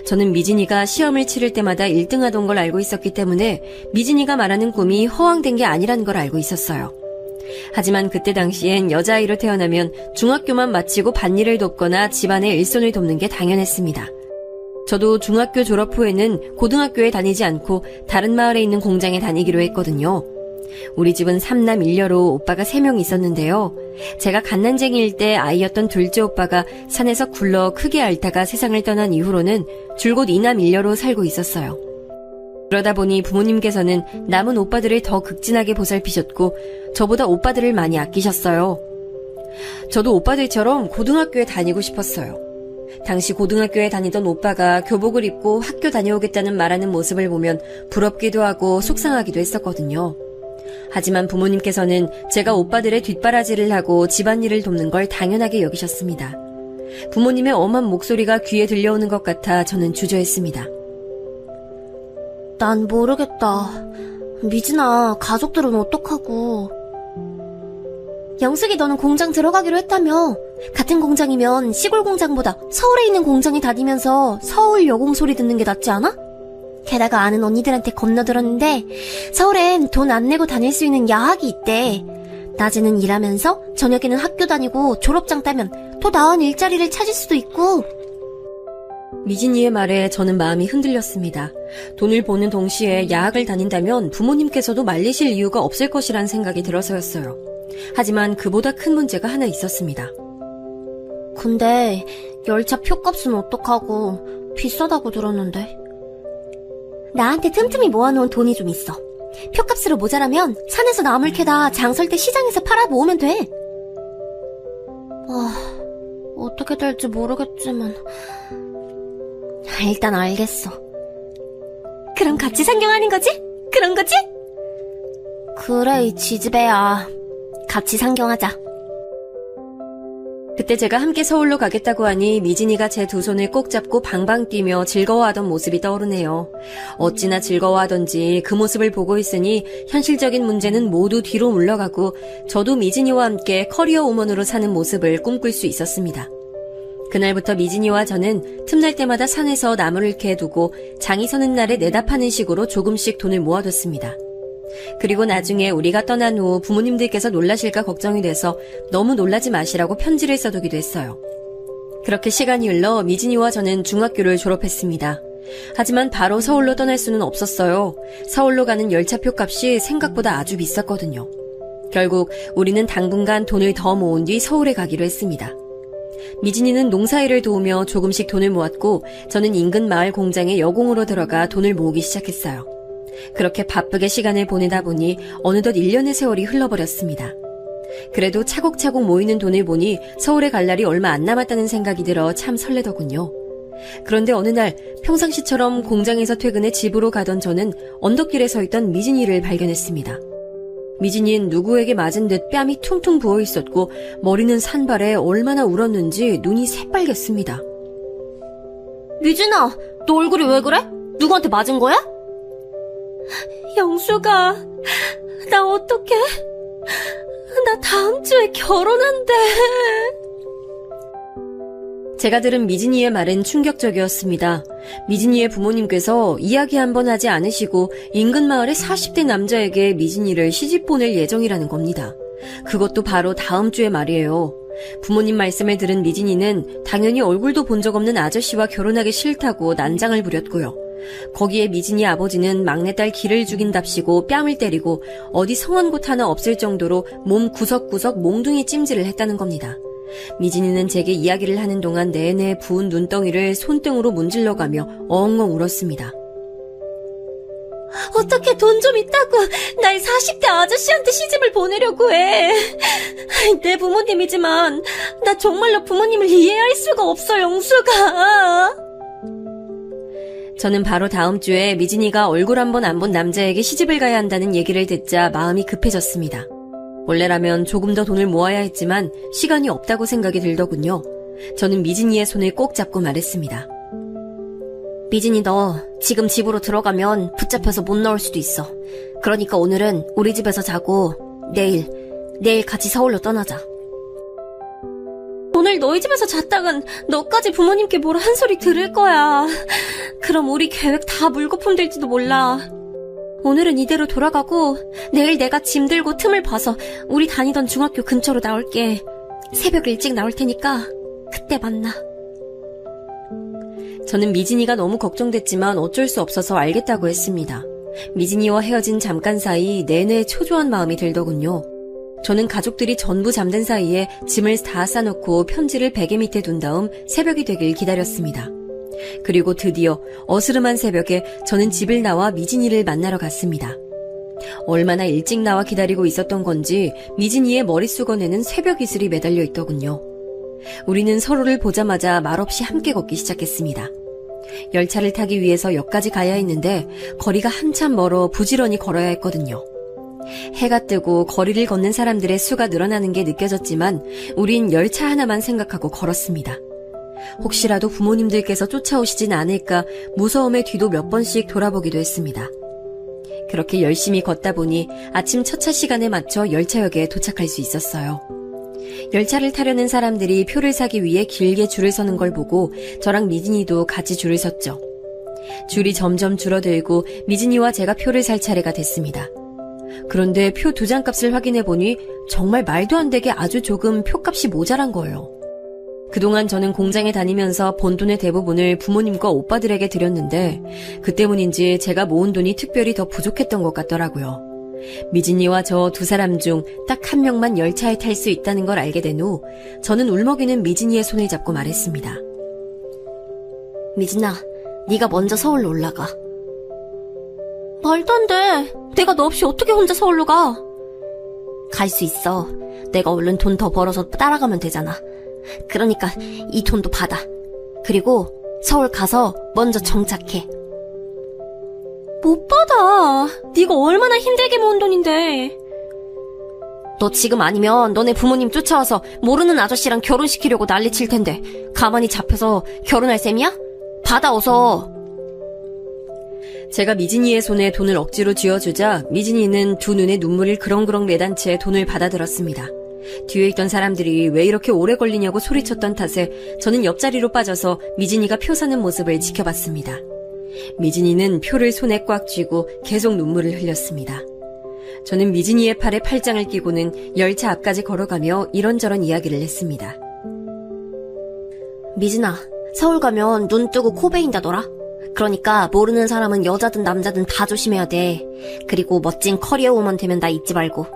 저는 미진이가 시험을 치를 때마다 1등하던 걸 알고 있었기 때문에 미진이가 말하는 꿈이 허황된 게 아니라는 걸 알고 있었어요. 하지만 그때 당시엔 여자아이로 태어나면 중학교만 마치고 밭일을 돕거나 집안의 일손을 돕는 게 당연했습니다. 저도 중학교 졸업 후에는 고등학교에 다니지 않고 다른 마을에 있는 공장에 다니기로 했거든요. 우리 집은 3남 1녀로 오빠가 3명 있었는데요. 제가 갓난쟁이일 때 아이였던 둘째 오빠가 산에서 굴러 크게 앓다가 세상을 떠난 이후로는 줄곧 2남 1녀로 살고 있었어요. 그러다 보니 부모님께서는 남은 오빠들을 더 극진하게 보살피셨고 저보다 오빠들을 많이 아끼셨어요. 저도 오빠들처럼 고등학교에 다니고 싶었어요. 당시 고등학교에 다니던 오빠가 교복을 입고 학교 다녀오겠다는 말하는 모습을 보면 부럽기도 하고 속상하기도 했었거든요. 하지만 부모님께서는 제가 오빠들의 뒷바라지를 하고 집안일을 돕는 걸 당연하게 여기셨습니다. 부모님의 엄한 목소리가 귀에 들려오는 것 같아 저는 주저했습니다. 난 모르겠다. 미진아, 가족들은 어떡하고. 영숙이 너는 공장 들어가기로 했다며. 같은 공장이면 시골 공장보다 서울에 있는 공장에 다니면서 서울 여공 소리 듣는 게 낫지 않아? 게다가 아는 언니들한테 건너들었는데 서울엔 돈 안 내고 다닐 수 있는 야학이 있대. 낮에는 일하면서 저녁에는 학교 다니고 졸업장 따면 더 나은 일자리를 찾을 수도 있고. 미진이의 말에 저는 마음이 흔들렸습니다. 돈을 버는 동시에 야학을 다닌다면 부모님께서도 말리실 이유가 없을 것이란 생각이 들어서였어요. 하지만 그보다 큰 문제가 하나 있었습니다. 근데 열차 표값은 어떡하고. 비싸다고 들었는데. 나한테 틈틈이 모아놓은 돈이 좀 있어. 표값으로 모자라면 산에서 나물 캐다 장 설 때 시장에서 팔아 모으면 돼. 어떻게 될지 모르겠지만 일단 알겠어. 그럼 같이 상경하는 거지? 그런 거지? 그래, 이 지지배야. 같이 상경하자. 그때 제가 함께 서울로 가겠다고 하니 미진이가 제 두 손을 꼭 잡고 방방 뛰며 즐거워하던 모습이 떠오르네요. 어찌나 즐거워하던지 그 모습을 보고 있으니 현실적인 문제는 모두 뒤로 물러가고 저도 미진이와 함께 커리어 우먼으로 사는 모습을 꿈꿀 수 있었습니다. 그날부터 미진이와 저는 틈날 때마다 산에서 나무를 캐두고 장이 서는 날에 내다 파는 식으로 조금씩 돈을 모아뒀습니다. 그리고 나중에 우리가 떠난 후 부모님들께서 놀라실까 걱정이 돼서 너무 놀라지 마시라고 편지를 써두기도 했어요. 그렇게 시간이 흘러 미진이와 저는 중학교를 졸업했습니다. 하지만 바로 서울로 떠날 수는 없었어요. 서울로 가는 열차표 값이 생각보다 아주 비쌌거든요. 결국 우리는 당분간 돈을 더 모은 뒤 서울에 가기로 했습니다. 미진이는 농사일을 도우며 조금씩 돈을 모았고 저는 인근 마을 공장에 여공으로 들어가 돈을 모으기 시작했어요. 그렇게 바쁘게 시간을 보내다 보니 어느덧 1년의 세월이 흘러버렸습니다. 그래도 차곡차곡 모이는 돈을 보니 서울에 갈 날이 얼마 안 남았다는 생각이 들어 참 설레더군요. 그런데 어느 날 평상시처럼 공장에서 퇴근해 집으로 가던 저는 언덕길에 서 있던 미진이를 발견했습니다. 미진이는 누구에게 맞은 듯 뺨이 퉁퉁 부어 있었고 머리는 산발에 얼마나 울었는지 눈이 새빨갰습니다. 미진아, 너 얼굴이 왜 그래? 누구한테 맞은 거야? 영수가, 나 어떡해? 나 다음 주에 결혼한대. 제가 들은 미진이의 말은 충격적이었습니다. 미진이의 부모님께서 이야기 한번 하지 않으시고 인근 마을의 40대 남자에게 미진이를 시집 보낼 예정이라는 겁니다. 그것도 바로 다음 주의 말이에요. 부모님 말씀을 들은 미진이는 당연히 얼굴도 본 적 없는 아저씨와 결혼하기 싫다고 난장을 부렸고요. 거기에 미진이 아버지는 막내딸 기를 죽인답시고 뺨을 때리고 어디 성한 곳 하나 없을 정도로 몸 구석구석 몽둥이 찜질을 했다는 겁니다. 미진이는 제게 이야기를 하는 동안 내내 부은 눈덩이를 손등으로 문질러가며 엉엉 울었습니다. 어떻게 돈 좀 있다고 날 40대 아저씨한테 시집을 보내려고 해. 내 부모님이지만 나 정말로 부모님을 이해할 수가 없어, 영수가. 저는 바로 다음 주에 미진이가 얼굴 한 번 안 본 남자에게 시집을 가야 한다는 얘기를 듣자 마음이 급해졌습니다. 원래라면 조금 더 돈을 모아야 했지만 시간이 없다고 생각이 들더군요. 저는 미진이의 손을 꼭 잡고 말했습니다. 미진이, 너 지금 집으로 들어가면 붙잡혀서 못 나올 수도 있어. 그러니까 오늘은 우리 집에서 자고 내일 같이 서울로 떠나자. 오늘 너희 집에서 잤다간 너까지 부모님께 뭐라 한 소리 들을 거야. 그럼 우리 계획 다 물거품 될지도 몰라. 오늘은 이대로 돌아가고 내일 내가 짐 들고 틈을 봐서 우리 다니던 중학교 근처로 나올게. 새벽 일찍 나올 테니까 그때 만나. 저는 미진이가 너무 걱정됐지만 어쩔 수 없어서 알겠다고 했습니다. 미진이와 헤어진 잠깐 사이 내내 초조한 마음이 들더군요. 저는 가족들이 전부 잠든 사이에 짐을 다 싸놓고 편지를 베개 밑에 둔 다음 새벽이 되길 기다렸습니다. 그리고 드디어 어스름한 새벽에 저는 집을 나와 미진이를 만나러 갔습니다. 얼마나 일찍 나와 기다리고 있었던 건지 미진이의 머릿수건에는 새벽 이슬이 매달려 있더군요. 우리는 서로를 보자마자 말없이 함께 걷기 시작했습니다. 열차를 타기 위해서 역까지 가야 했는데 거리가 한참 멀어 부지런히 걸어야 했거든요. 해가 뜨고 거리를 걷는 사람들의 수가 늘어나는 게 느껴졌지만 우린 열차 하나만 생각하고 걸었습니다. 혹시라도 부모님들께서 쫓아오시진 않을까 무서움에 뒤도 몇 번씩 돌아보기도 했습니다. 그렇게 열심히 걷다 보니 아침 첫차 시간에 맞춰 열차역에 도착할 수 있었어요. 열차를 타려는 사람들이 표를 사기 위해 길게 줄을 서는 걸 보고 저랑 미진이도 같이 줄을 섰죠. 줄이 점점 줄어들고 미진이와 제가 표를 살 차례가 됐습니다. 그런데 표 2장 값을 확인해보니 정말 말도 안 되게 아주 조금 표값이 모자란 거예요. 그동안 저는 공장에 다니면서 번 돈의 대부분을 부모님과 오빠들에게 드렸는데 그 때문인지 제가 모은 돈이 특별히 더 부족했던 것 같더라고요. 미진이와 저 2사람 중 딱 1명만 열차에 탈 수 있다는 걸 알게 된 후 저는 울먹이는 미진이의 손을 잡고 말했습니다. 미진아, 네가 먼저 서울로 올라가. 말도 안 돼. 내가 너 없이 어떻게 혼자 서울로 가? 갈 수 있어. 내가 얼른 돈 더 벌어서 따라가면 되잖아. 그러니까 이 돈도 받아. 그리고 서울 가서 먼저 정착해. 못 받아. 네가 얼마나 힘들게 모은 돈인데. 너 지금 아니면 너네 부모님 쫓아와서 모르는 아저씨랑 결혼시키려고 난리칠 텐데 가만히 잡혀서 결혼할 셈이야? 받아 어서. 제가 미진이의 손에 돈을 억지로 쥐어주자 미진이는 두 눈에 눈물을 그렁그렁 매단 채 돈을 받아들었습니다. 뒤에 있던 사람들이 왜 이렇게 오래 걸리냐고 소리쳤던 탓에 저는 옆자리로 빠져서 미진이가 표 사는 모습을 지켜봤습니다. 미진이는 표를 손에 꽉 쥐고 계속 눈물을 흘렸습니다. 저는 미진이의 팔에 팔짱을 끼고는 열차 앞까지 걸어가며 이런저런 이야기를 했습니다. 미진아, 서울 가면 눈 뜨고 코 베인다더라. 그러니까 모르는 사람은 여자든 남자든 다 조심해야 돼. 그리고 멋진 커리어 우먼 되면 나 잊지 말고.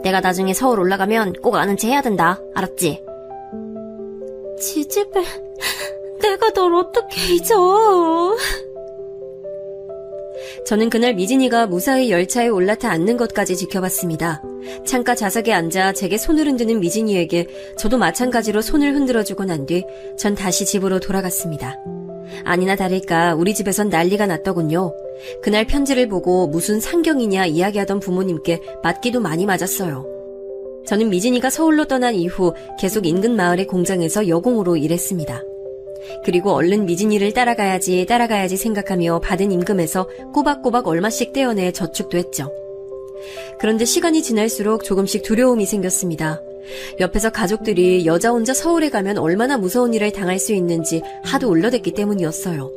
내가 나중에 서울 올라가면 꼭 아는 체 해야 된다. 알았지? 지집애, 내가 널 어떻게 잊어? 저는 그날 미진이가 무사히 열차에 올라타 앉는 것까지 지켜봤습니다. 창가 좌석에 앉아 제게 손을 흔드는 미진이에게 저도 마찬가지로 손을 흔들어주고 난 뒤 전 다시 집으로 돌아갔습니다. 아니나 다를까 우리 집에선 난리가 났더군요. 그날 편지를 보고 무슨 상경이냐 이야기하던 부모님께 맞기도 많이 맞았어요. 저는 미진이가 서울로 떠난 이후 계속 인근 마을의 공장에서 여공으로 일했습니다. 그리고 얼른 미진이를 따라가야지 생각하며 받은 임금에서 꼬박꼬박 얼마씩 떼어내 저축도 했죠. 그런데 시간이 지날수록 조금씩 두려움이 생겼습니다. 옆에서 가족들이 여자 혼자 서울에 가면 얼마나 무서운 일을 당할 수 있는지 하도 울려댔기 때문이었어요.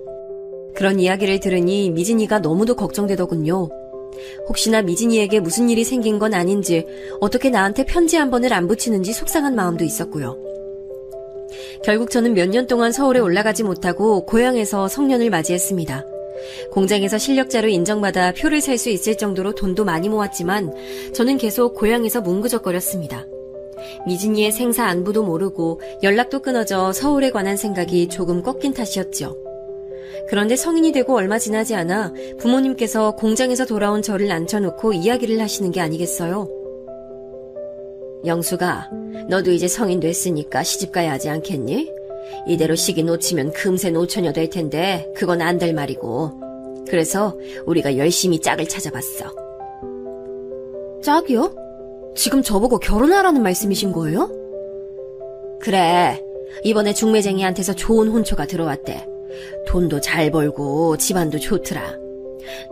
그런 이야기를 들으니 미진이가 너무도 걱정되더군요. 혹시나 미진이에게 무슨 일이 생긴 건 아닌지, 어떻게 나한테 편지 한 번을 안 붙이는지 속상한 마음도 있었고요. 결국 저는 몇 년 동안 서울에 올라가지 못하고 고향에서 성년을 맞이했습니다. 공장에서 실력자로 인정받아 표를 살 수 있을 정도로 돈도 많이 모았지만 저는 계속 고향에서 뭉그적거렸습니다. 미진이의 생사 안부도 모르고 연락도 끊어져 서울에 관한 생각이 조금 꺾인 탓이었죠. 그런데 성인이 되고 얼마 지나지 않아 부모님께서 공장에서 돌아온 저를 앉혀놓고 이야기를 하시는 게 아니겠어요? 영수가, 너도 이제 성인 됐으니까 시집가야 하지 않겠니? 이대로 시기 놓치면 금세 노처녀 될 텐데 그건 안 될 말이고. 그래서 우리가 열심히 짝을 찾아봤어. 짝이요? 지금 저보고 결혼하라는 말씀이신 거예요? 그래, 이번에 중매쟁이한테서 좋은 혼초가 들어왔대. 돈도 잘 벌고 집안도 좋더라.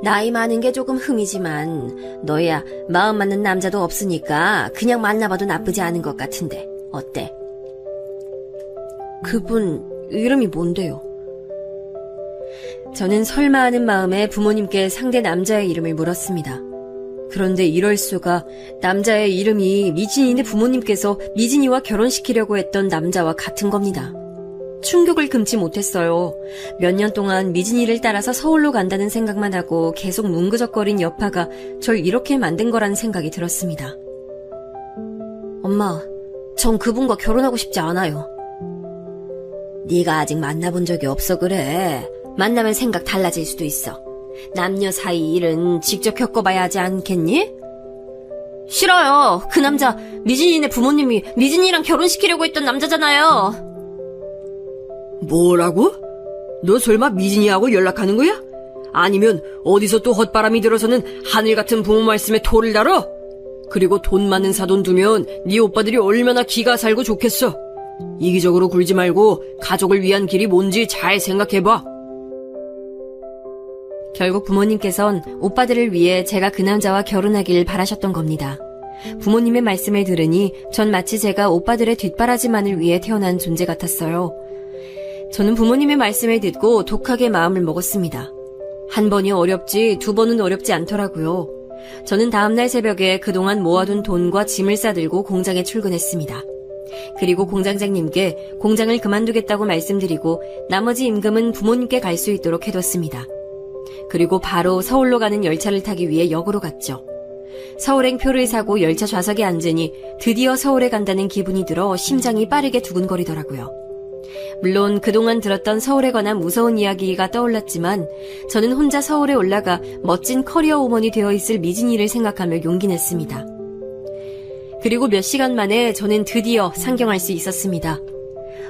나이 많은 게 조금 흠이지만 너야 마음 맞는 남자도 없으니까 그냥 만나봐도 나쁘지 않은 것 같은데 어때? 그분 이름이 뭔데요? 저는 설마 하는 마음에 부모님께 상대 남자의 이름을 물었습니다. 그런데 이럴 수가, 남자의 이름이 미진이네 부모님께서 미진이와 결혼시키려고 했던 남자와 같은 겁니다. 충격을 금치 못했어요. 몇 년 동안 미진이를 따라서 서울로 간다는 생각만 하고 계속 뭉그적거린 여파가 절 이렇게 만든 거라는 생각이 들었습니다. 엄마, 전 그분과 결혼하고 싶지 않아요. 네가 아직 만나본 적이 없어 그래. 만나면 생각 달라질 수도 있어. 남녀 사이 일은 직접 겪어봐야 하지 않겠니? 싫어요. 그 남자 미진이네 부모님이 미진이랑 결혼시키려고 했던 남자잖아요. 뭐라고? 너 설마 미진이하고 연락하는 거야? 아니면 어디서 또 헛바람이 들어서는 하늘 같은 부모 말씀에 토를 달어? 그리고 돈 많은 사돈 두면 네 오빠들이 얼마나 기가 살고 좋겠어. 이기적으로 굴지 말고 가족을 위한 길이 뭔지 잘 생각해봐. 결국 부모님께선 오빠들을 위해 제가 그 남자와 결혼하길 바라셨던 겁니다. 부모님의 말씀을 들으니 전 마치 제가 오빠들의 뒷바라지만을 위해 태어난 존재 같았어요. 저는 부모님의 말씀을 듣고 독하게 마음을 먹었습니다. 한 번이 어렵지 두 번은 어렵지 않더라고요. 저는 다음날 새벽에 그동안 모아둔 돈과 짐을 싸들고 공장에 출근했습니다. 그리고 공장장님께 공장을 그만두겠다고 말씀드리고 나머지 임금은 부모님께 갈 수 있도록 해뒀습니다. 그리고 바로 서울로 가는 열차를 타기 위해 역으로 갔죠. 서울행 표를 사고 열차 좌석에 앉으니 드디어 서울에 간다는 기분이 들어 심장이 빠르게 두근거리더라고요. 물론 그동안 들었던 서울에 관한 무서운 이야기가 떠올랐지만 저는 혼자 서울에 올라가 멋진 커리어 우먼이 되어 있을 미진이를 생각하며 용기 냈습니다. 그리고 몇 시간 만에 저는 드디어 상경할 수 있었습니다.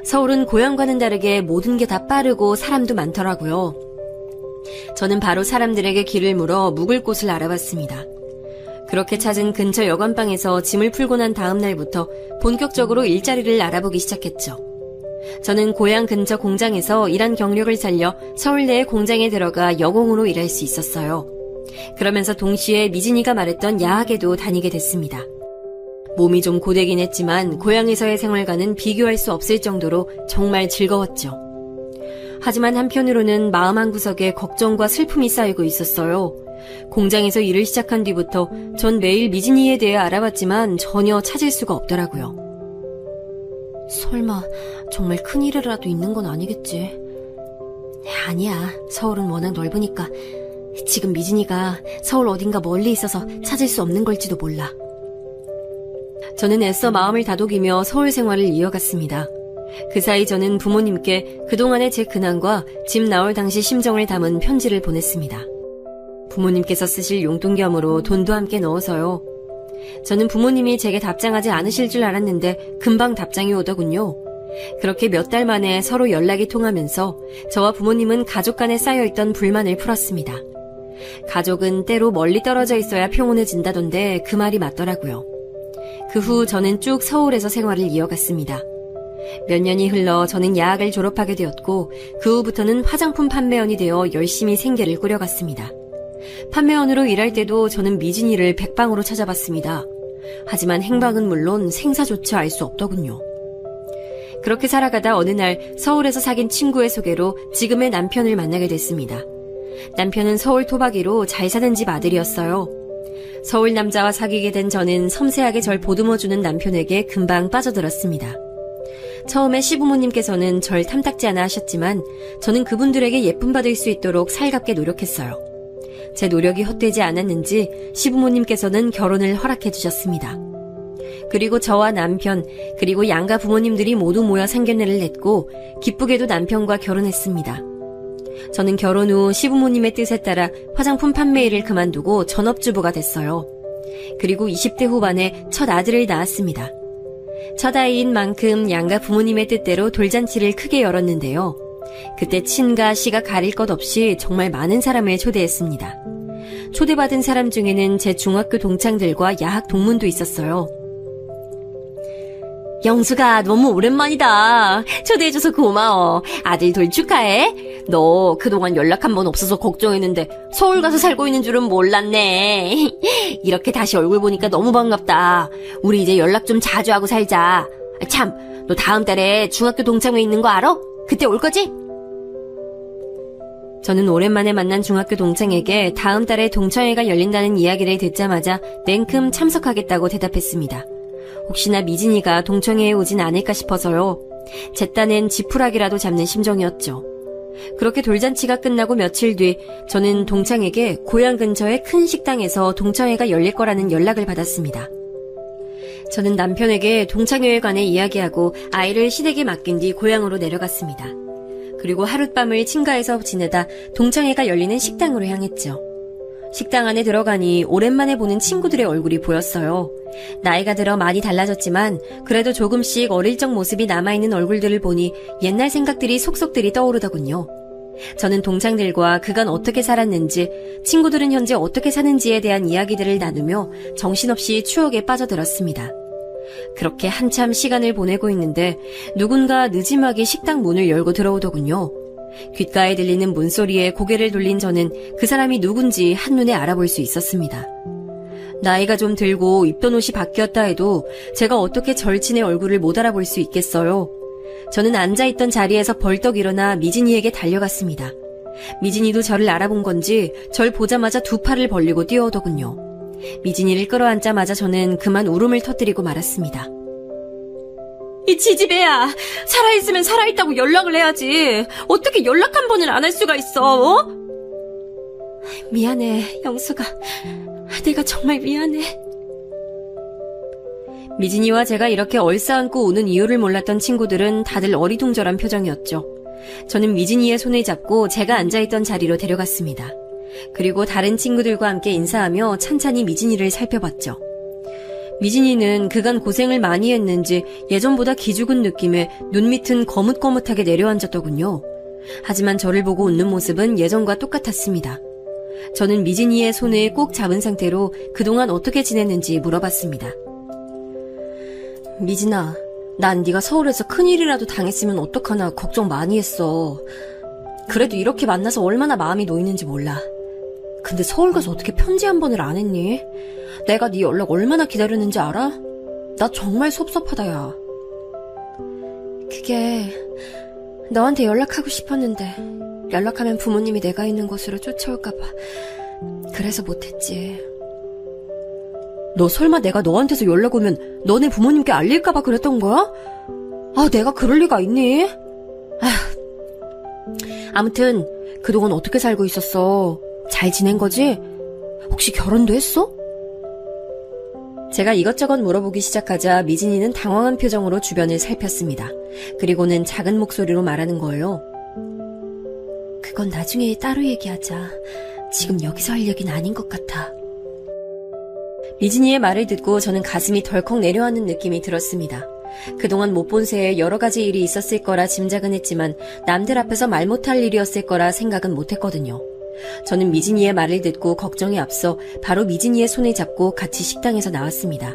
서울은 고향과는 다르게 모든 게 다 빠르고 사람도 많더라고요. 저는 바로 사람들에게 길을 물어 묵을 곳을 알아봤습니다. 그렇게 찾은 근처 여관방에서 짐을 풀고 난 다음 날부터 본격적으로 일자리를 알아보기 시작했죠. 저는 고향 근처 공장에서 일한 경력을 살려 서울내의 공장에 들어가 여공으로 일할 수 있었어요. 그러면서 동시에 미진이가 말했던 야학에도 다니게 됐습니다. 몸이 좀 고되긴 했지만 고향에서의 생활과는 비교할 수 없을 정도로 정말 즐거웠죠. 하지만 한편으로는 마음 한구석에 걱정과 슬픔이 쌓이고 있었어요. 공장에서 일을 시작한 뒤부터 전 매일 미진이에 대해 알아봤지만 전혀 찾을 수가 없더라고요. 설마 정말 큰일이라도 있는 건 아니겠지? 아니야, 서울은 워낙 넓으니까. 지금 미진이가 서울 어딘가 멀리 있어서 찾을 수 없는 걸지도 몰라. 저는 애써 마음을 다독이며 서울 생활을 이어갔습니다. 그 사이 저는 부모님께 그동안의 제 근황과 집 나올 당시 심정을 담은 편지를 보냈습니다. 부모님께서 쓰실 용돈겸으로 돈도 함께 넣어서요. 저는 부모님이 제게 답장하지 않으실 줄 알았는데 금방 답장이 오더군요. 그렇게 몇 달 만에 서로 연락이 통하면서 저와 부모님은 가족 간에 쌓여있던 불만을 풀었습니다. 가족은 때로 멀리 떨어져 있어야 평온해진다던데 그 말이 맞더라고요. 그 후 저는 쭉 서울에서 생활을 이어갔습니다. 몇 년이 흘러 저는 야학을 졸업하게 되었고 그 후부터는 화장품 판매원이 되어 열심히 생계를 꾸려갔습니다. 판매원으로 일할 때도 저는 미진이를 백방으로 찾아봤습니다. 하지만 행방은 물론 생사조차 알 수 없더군요. 그렇게 살아가다 어느 날 서울에서 사귄 친구의 소개로 지금의 남편을 만나게 됐습니다. 남편은 서울 토박이로 잘 사는 집 아들이었어요. 서울 남자와 사귀게 된 저는 섬세하게 절 보듬어주는 남편에게 금방 빠져들었습니다. 처음에 시부모님께서는 절 탐탁지 않아 하셨지만 저는 그분들에게 예쁨 받을 수 있도록 살갑게 노력했어요. 제 노력이 헛되지 않았는지 시부모님께서는 결혼을 허락해 주셨습니다. 그리고 저와 남편, 그리고 양가 부모님들이 모두 모여 상견례를 냈고 기쁘게도 남편과 결혼했습니다. 저는 결혼 후 시부모님의 뜻에 따라 화장품 판매 일을 그만두고 전업주부가 됐어요. 그리고 20대 후반에 첫 아들을 낳았습니다. 첫 아이인 만큼 양가 부모님의 뜻대로 돌잔치를 크게 열었는데요. 그때 친가, 시가 가릴 것 없이 정말 많은 사람을 초대했습니다. 초대받은 사람 중에는 제 중학교 동창들과 야학 동문도 있었어요. 영수가 너무 오랜만이다. 초대해줘서 고마워. 아들 돌 축하해. 너 그동안 연락 한 번 없어서 걱정했는데 서울 가서 살고 있는 줄은 몰랐네. 이렇게 다시 얼굴 보니까 너무 반갑다. 우리 이제 연락 좀 자주 하고 살자. 참, 너 다음 달에 중학교 동창회 있는 거 알아? 그때 올 거지? 저는 오랜만에 만난 중학교 동창에게 다음 달에 동창회가 열린다는 이야기를 듣자마자 냉큼 참석하겠다고 대답했습니다. 혹시나 미진이가 동창회에 오진 않을까 싶어서요. 제 딴엔 지푸라기라도 잡는 심정이었죠. 그렇게 돌잔치가 끝나고 며칠 뒤 저는 동창에게 고향 근처의 큰 식당에서 동창회가 열릴 거라는 연락을 받았습니다. 저는 남편에게 동창회에 관해 이야기하고 아이를 시댁에 맡긴 뒤 고향으로 내려갔습니다. 그리고 하룻밤을 친가에서 지내다 동창회가 열리는 식당으로 향했죠. 식당 안에 들어가니 오랜만에 보는 친구들의 얼굴이 보였어요. 나이가 들어 많이 달라졌지만 그래도 조금씩 어릴 적 모습이 남아있는 얼굴들을 보니 옛날 생각들이 속속들이 떠오르더군요. 저는 동창들과 그간 어떻게 살았는지, 친구들은 현재 어떻게 사는지에 대한 이야기들을 나누며 정신없이 추억에 빠져들었습니다. 그렇게 한참 시간을 보내고 있는데 누군가 느지막이 식당 문을 열고 들어오더군요. 귓가에 들리는 문소리에 고개를 돌린 저는 그 사람이 누군지 한눈에 알아볼 수 있었습니다. 나이가 좀 들고 입던 옷이 바뀌었다 해도 제가 어떻게 절친의 얼굴을 못 알아볼 수 있겠어요. 저는 앉아있던 자리에서 벌떡 일어나 미진이에게 달려갔습니다. 미진이도 저를 알아본 건지 절 보자마자 두 팔을 벌리고 뛰어오더군요. 미진이를 끌어안자마자 저는 그만 울음을 터뜨리고 말았습니다. 이 지지배야, 살아있으면 살아있다고 연락을 해야지. 어떻게 연락 한 번을 안 할 수가 있어? 어? 미안해, 영수가. 내가 정말 미안해. 미진이와 제가 이렇게 얼싸안고 우는 이유를 몰랐던 친구들은 다들 어리둥절한 표정이었죠. 저는 미진이의 손을 잡고 제가 앉아있던 자리로 데려갔습니다. 그리고 다른 친구들과 함께 인사하며 찬찬히 미진이를 살펴봤죠. 미진이는 그간 고생을 많이 했는지 예전보다 기죽은 느낌에 눈 밑은 거뭇거뭇하게 내려앉았더군요. 하지만 저를 보고 웃는 모습은 예전과 똑같았습니다. 저는 미진이의 손을 꼭 잡은 상태로 그동안 어떻게 지냈는지 물어봤습니다. 미진아, 난 네가 서울에서 큰일이라도 당했으면 어떡하나 걱정 많이 했어. 그래도 이렇게 만나서 얼마나 마음이 놓이는지 몰라. 근데 서울 가서 어떻게 편지 한 번을 안 했니? 내가 네 연락 얼마나 기다렸는지 알아? 나 정말 섭섭하다, 야. 그게 너한테 연락하고 싶었는데 연락하면 부모님이 내가 있는 곳으로 쫓아올까봐 그래서 못했지. 너 설마 내가 너한테서 연락 오면 너네 부모님께 알릴까봐 그랬던 거야? 아, 내가 그럴 리가 있니? 아무튼 그동안 어떻게 살고 있었어? 잘 지낸 거지? 혹시 결혼도 했어? 제가 이것저것 물어보기 시작하자 미진이는 당황한 표정으로 주변을 살폈습니다. 그리고는 작은 목소리로 말하는 거예요. 그건 나중에 따로 얘기하자. 지금 여기서 할 얘기는 아닌 것 같아. 미진이의 말을 듣고 저는 가슴이 덜컥 내려앉는 느낌이 들었습니다. 그동안 못 본 새에 여러 가지 일이 있었을 거라 짐작은 했지만 남들 앞에서 말 못할 일이었을 거라 생각은 못했거든요. 저는 미진이의 말을 듣고 걱정이 앞서 바로 미진이의 손을 잡고 같이 식당에서 나왔습니다.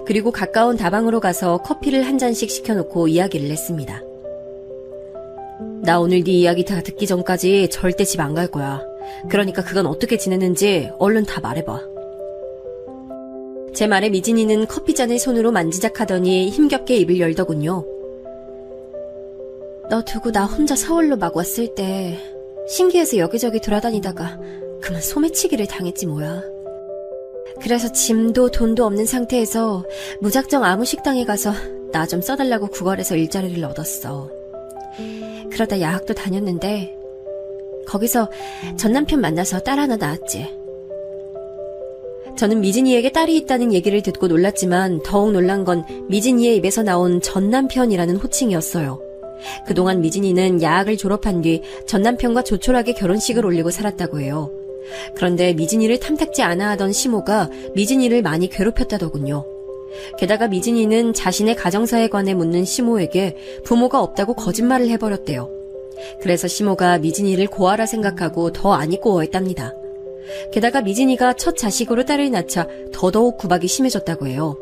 그리고 가까운 다방으로 가서 커피를 한 잔씩 시켜놓고 이야기를 했습니다. 나 오늘 네 이야기 다 듣기 전까지 절대 집 안 갈 거야. 그러니까 그건 어떻게 지냈는지 얼른 다 말해봐. 제 말에 미진이는 커피잔을 손으로 만지작하더니 힘겹게 입을 열더군요. 너 두고 나 혼자 서울로 막 왔을 때 신기해서 여기저기 돌아다니다가 그만 소매치기를 당했지 뭐야. 그래서 짐도 돈도 없는 상태에서 무작정 아무 식당에 가서 나 좀 써달라고 구걸해서 일자리를 얻었어. 그러다 야학도 다녔는데 거기서 전남편 만나서 딸 하나 낳았지. 저는 미진이에게 딸이 있다는 얘기를 듣고 놀랐지만 더욱 놀란 건 미진이의 입에서 나온 전남편이라는 호칭이었어요. 그동안 미진이는 야학을 졸업한 뒤 전남편과 조촐하게 결혼식을 올리고 살았다고 해요. 그런데 미진이를 탐탁지 않아 하던 시모가 미진이를 많이 괴롭혔다더군요. 게다가 미진이는 자신의 가정사에 관해 묻는 시모에게 부모가 없다고 거짓말을 해버렸대요. 그래서 시모가 미진이를 고아라 생각하고 더 안 입고 했답니다. 게다가 미진이가 첫 자식으로 딸을 낳자 더더욱 구박이 심해졌다고 해요.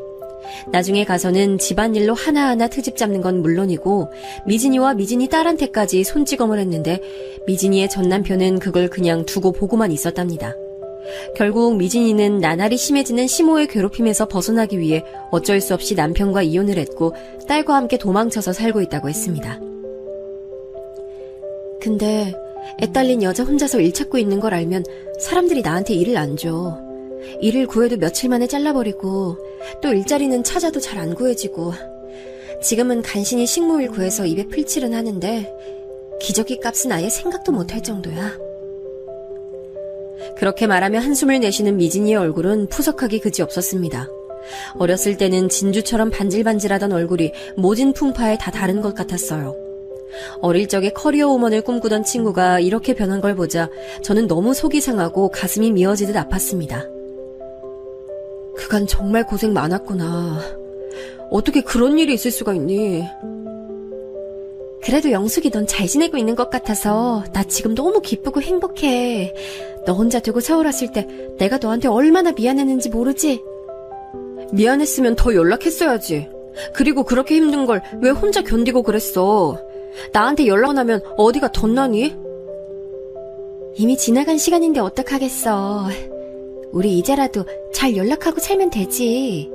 나중에 가서는 집안일로 하나하나 트집 잡는 건 물론이고 미진이와 미진이 딸한테까지 손찌검을 했는데 미진이의 전남편은 그걸 그냥 두고 보고만 있었답니다. 결국 미진이는 나날이 심해지는 시모의 괴롭힘에서 벗어나기 위해 어쩔 수 없이 남편과 이혼을 했고 딸과 함께 도망쳐서 살고 있다고 했습니다. 근데 애 딸린 여자 혼자서 일 찾고 있는 걸 알면 사람들이 나한테 일을 안 줘. 일을 구해도 며칠 만에 잘라버리고 또 일자리는 찾아도 잘 안 구해지고 지금은 간신히 식모일 구해서 입에 풀칠은 하는데 기저귀 값은 아예 생각도 못할 정도야. 그렇게 말하며 한숨을 내쉬는 미진이의 얼굴은 푸석하기 그지없었습니다. 어렸을 때는 진주처럼 반질반질하던 얼굴이 모진 풍파에 다 다른 것 같았어요. 어릴 적에 커리어 우먼을 꿈꾸던 친구가 이렇게 변한 걸 보자 저는 너무 속이 상하고 가슴이 미어지듯 아팠습니다. 그간 정말 고생 많았구나. 어떻게 그런 일이 있을 수가 있니? 그래도 영숙이 넌 잘 지내고 있는 것 같아서 나 지금 너무 기쁘고 행복해. 너 혼자 두고 서울 왔을 때 내가 너한테 얼마나 미안했는지 모르지? 미안했으면 더 연락했어야지. 그리고 그렇게 힘든 걸 왜 혼자 견디고 그랬어? 나한테 연락 안 하면 어디가 덧나니? 이미 지나간 시간인데 어떡하겠어. 우리 이제라도 잘 연락하고 살면 되지.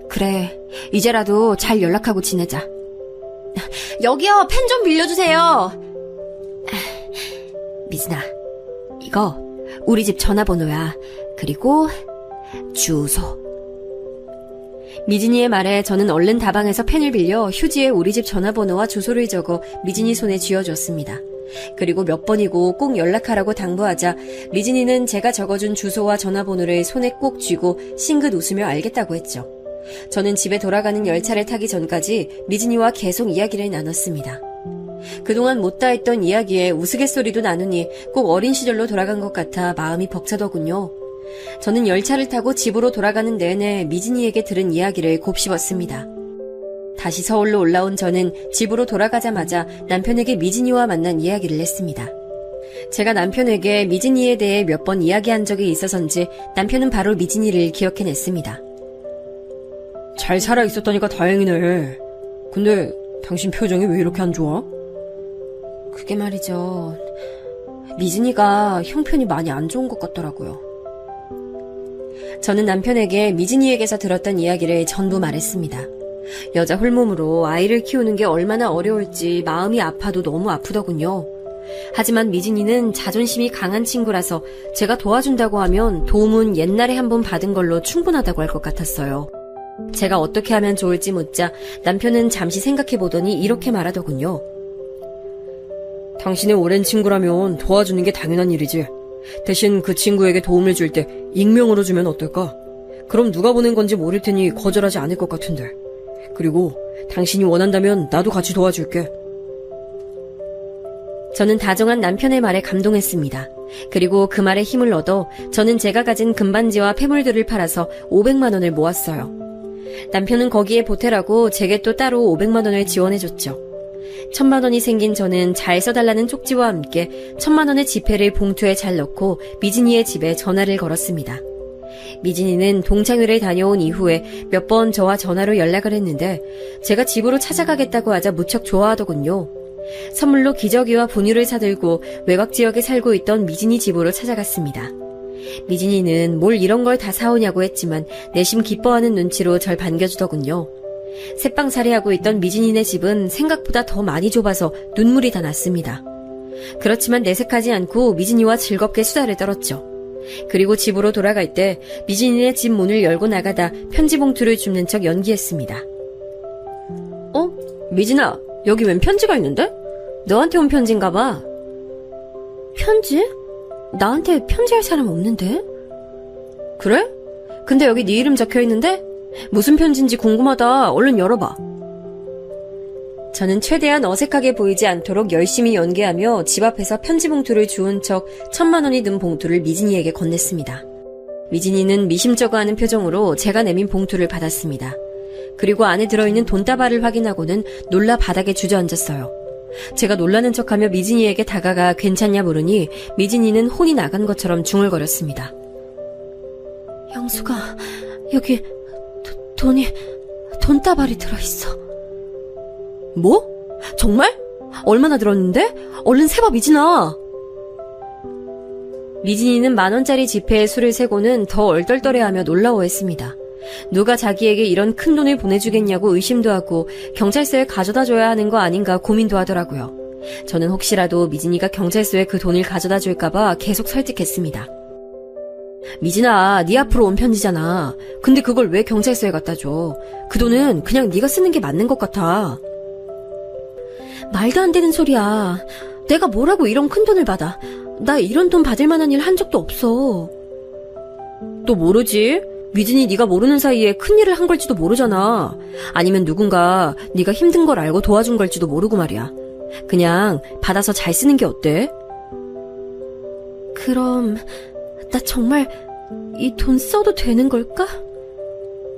그래, 이제라도 잘 연락하고 지내자. 여기요, 펜 좀 빌려주세요. 미진아, 이거 우리 집 전화번호야. 그리고 주소. 미진이의 말에 저는 얼른 다방에서 펜을 빌려 휴지에 우리 집 전화번호와 주소를 적어 미진이 손에 쥐어줬습니다. 그리고 몇 번이고 꼭 연락하라고 당부하자 미진이는 제가 적어준 주소와 전화번호를 손에 꼭 쥐고 싱긋 웃으며 알겠다고 했죠. 저는 집에 돌아가는 열차를 타기 전까지 미진이와 계속 이야기를 나눴습니다. 그동안 못다 했던 이야기에 우스갯소리도 나누니 꼭 어린 시절로 돌아간 것 같아 마음이 벅차더군요. 저는 열차를 타고 집으로 돌아가는 내내 미진이에게 들은 이야기를 곱씹었습니다. 다시 서울로 올라온 저는 집으로 돌아가자마자 남편에게 미진이와 만난 이야기를 했습니다. 제가 남편에게 미진이에 대해 몇 번 이야기한 적이 있어서인지 남편은 바로 미진이를 기억해냈습니다. 잘 살아 있었다니까 다행이네. 근데 당신 표정이 왜 이렇게 안 좋아? 그게 말이죠. 미진이가 형편이 많이 안 좋은 것 같더라고요. 저는 남편에게 미진이에게서 들었던 이야기를 전부 말했습니다. 여자 홀몸으로 아이를 키우는 게 얼마나 어려울지 마음이 아파도 너무 아프더군요. 하지만 미진이는 자존심이 강한 친구라서 제가 도와준다고 하면 도움은 옛날에 한번 받은 걸로 충분하다고 할 것 같았어요. 제가 어떻게 하면 좋을지 묻자 남편은 잠시 생각해보더니 이렇게 말하더군요. 당신의 오랜 친구라면 도와주는 게 당연한 일이지. 대신 그 친구에게 도움을 줄 때 익명으로 주면 어떨까? 그럼 누가 보낸 건지 모를 테니 거절하지 않을 것 같은데. 그리고 당신이 원한다면 나도 같이 도와줄게. 저는 다정한 남편의 말에 감동했습니다. 그리고 그 말에 힘을 얻어 저는 제가 가진 금반지와 폐물들을 팔아서 500만 원을 모았어요. 남편은 거기에 보태라고 제게 또 따로 500만 원을 지원해줬죠. 1000만 원이 생긴 저는 잘 써달라는 쪽지와 함께 1000만 원의 지폐를 봉투에 잘 넣고 미진이의 집에 전화를 걸었습니다. 미진이는 동창회를 다녀온 이후에 몇 번 저와 전화로 연락을 했는데 제가 집으로 찾아가겠다고 하자 무척 좋아하더군요. 선물로 기저귀와 분유를 사들고 외곽 지역에 살고 있던 미진이 집으로 찾아갔습니다. 미진이는 뭘 이런 걸 다 사오냐고 했지만 내심 기뻐하는 눈치로 절 반겨주더군요. 새빵살이하고 있던 미진이네 집은 생각보다 더 많이 좁아서 눈물이 다 났습니다. 그렇지만 내색하지 않고 미진이와 즐겁게 수다를 떨었죠. 그리고 집으로 돌아갈 때 미진이네 집 문을 열고 나가다 편지 봉투를 줍는 척 연기했습니다. 미진아, 여기 웬 편지가 있는데? 너한테 온 편지인가 봐. 편지? 나한테 편지할 사람 없는데? 그래? 근데 여기 네 이름 적혀있는데? 무슨 편지인지 궁금하다. 얼른 열어봐. 저는 최대한 어색하게 보이지 않도록 열심히 연기하며 집 앞에서 편지 봉투를 주운 척 1000만 원이 든 봉투를 미진이에게 건넸습니다. 미진이는 미심쩍어하는 표정으로 제가 내민 봉투를 받았습니다. 그리고 안에 들어있는 돈다발을 확인하고는 놀라 바닥에 주저앉았어요. 제가 놀라는 척하며 미진이에게 다가가 괜찮냐 물으니 미진이는 혼이 나간 것처럼 중얼거렸습니다. 영수가 여기 돈다발이 들어있어. 뭐? 정말? 얼마나 들었는데? 얼른 세봐, 미진아. 미진이는 10,000원짜리 지폐에 수를 세고는 더 얼떨떨해하며 놀라워했습니다. 누가 자기에게 이런 큰 돈을 보내주겠냐고 의심도 하고 경찰서에 가져다줘야 하는 거 아닌가 고민도 하더라고요. 저는 혹시라도 미진이가 경찰서에 그 돈을 가져다 줄까봐 계속 설득했습니다. 미진아, 네 앞으로 온 편지잖아. 근데 그걸 왜 경찰서에 갖다 줘? 그 돈은 그냥 네가 쓰는 게 맞는 것 같아. 말도 안 되는 소리야. 내가 뭐라고 이런 큰 돈을 받아. 나 이런 돈 받을 만한 일 한 적도 없어. 또 모르지? 미진이 네가 모르는 사이에 큰일을 한 걸지도 모르잖아. 아니면 누군가 네가 힘든 걸 알고 도와준 걸지도 모르고 말이야. 그냥 받아서 잘 쓰는 게 어때? 그럼 나 정말 이 돈 써도 되는 걸까?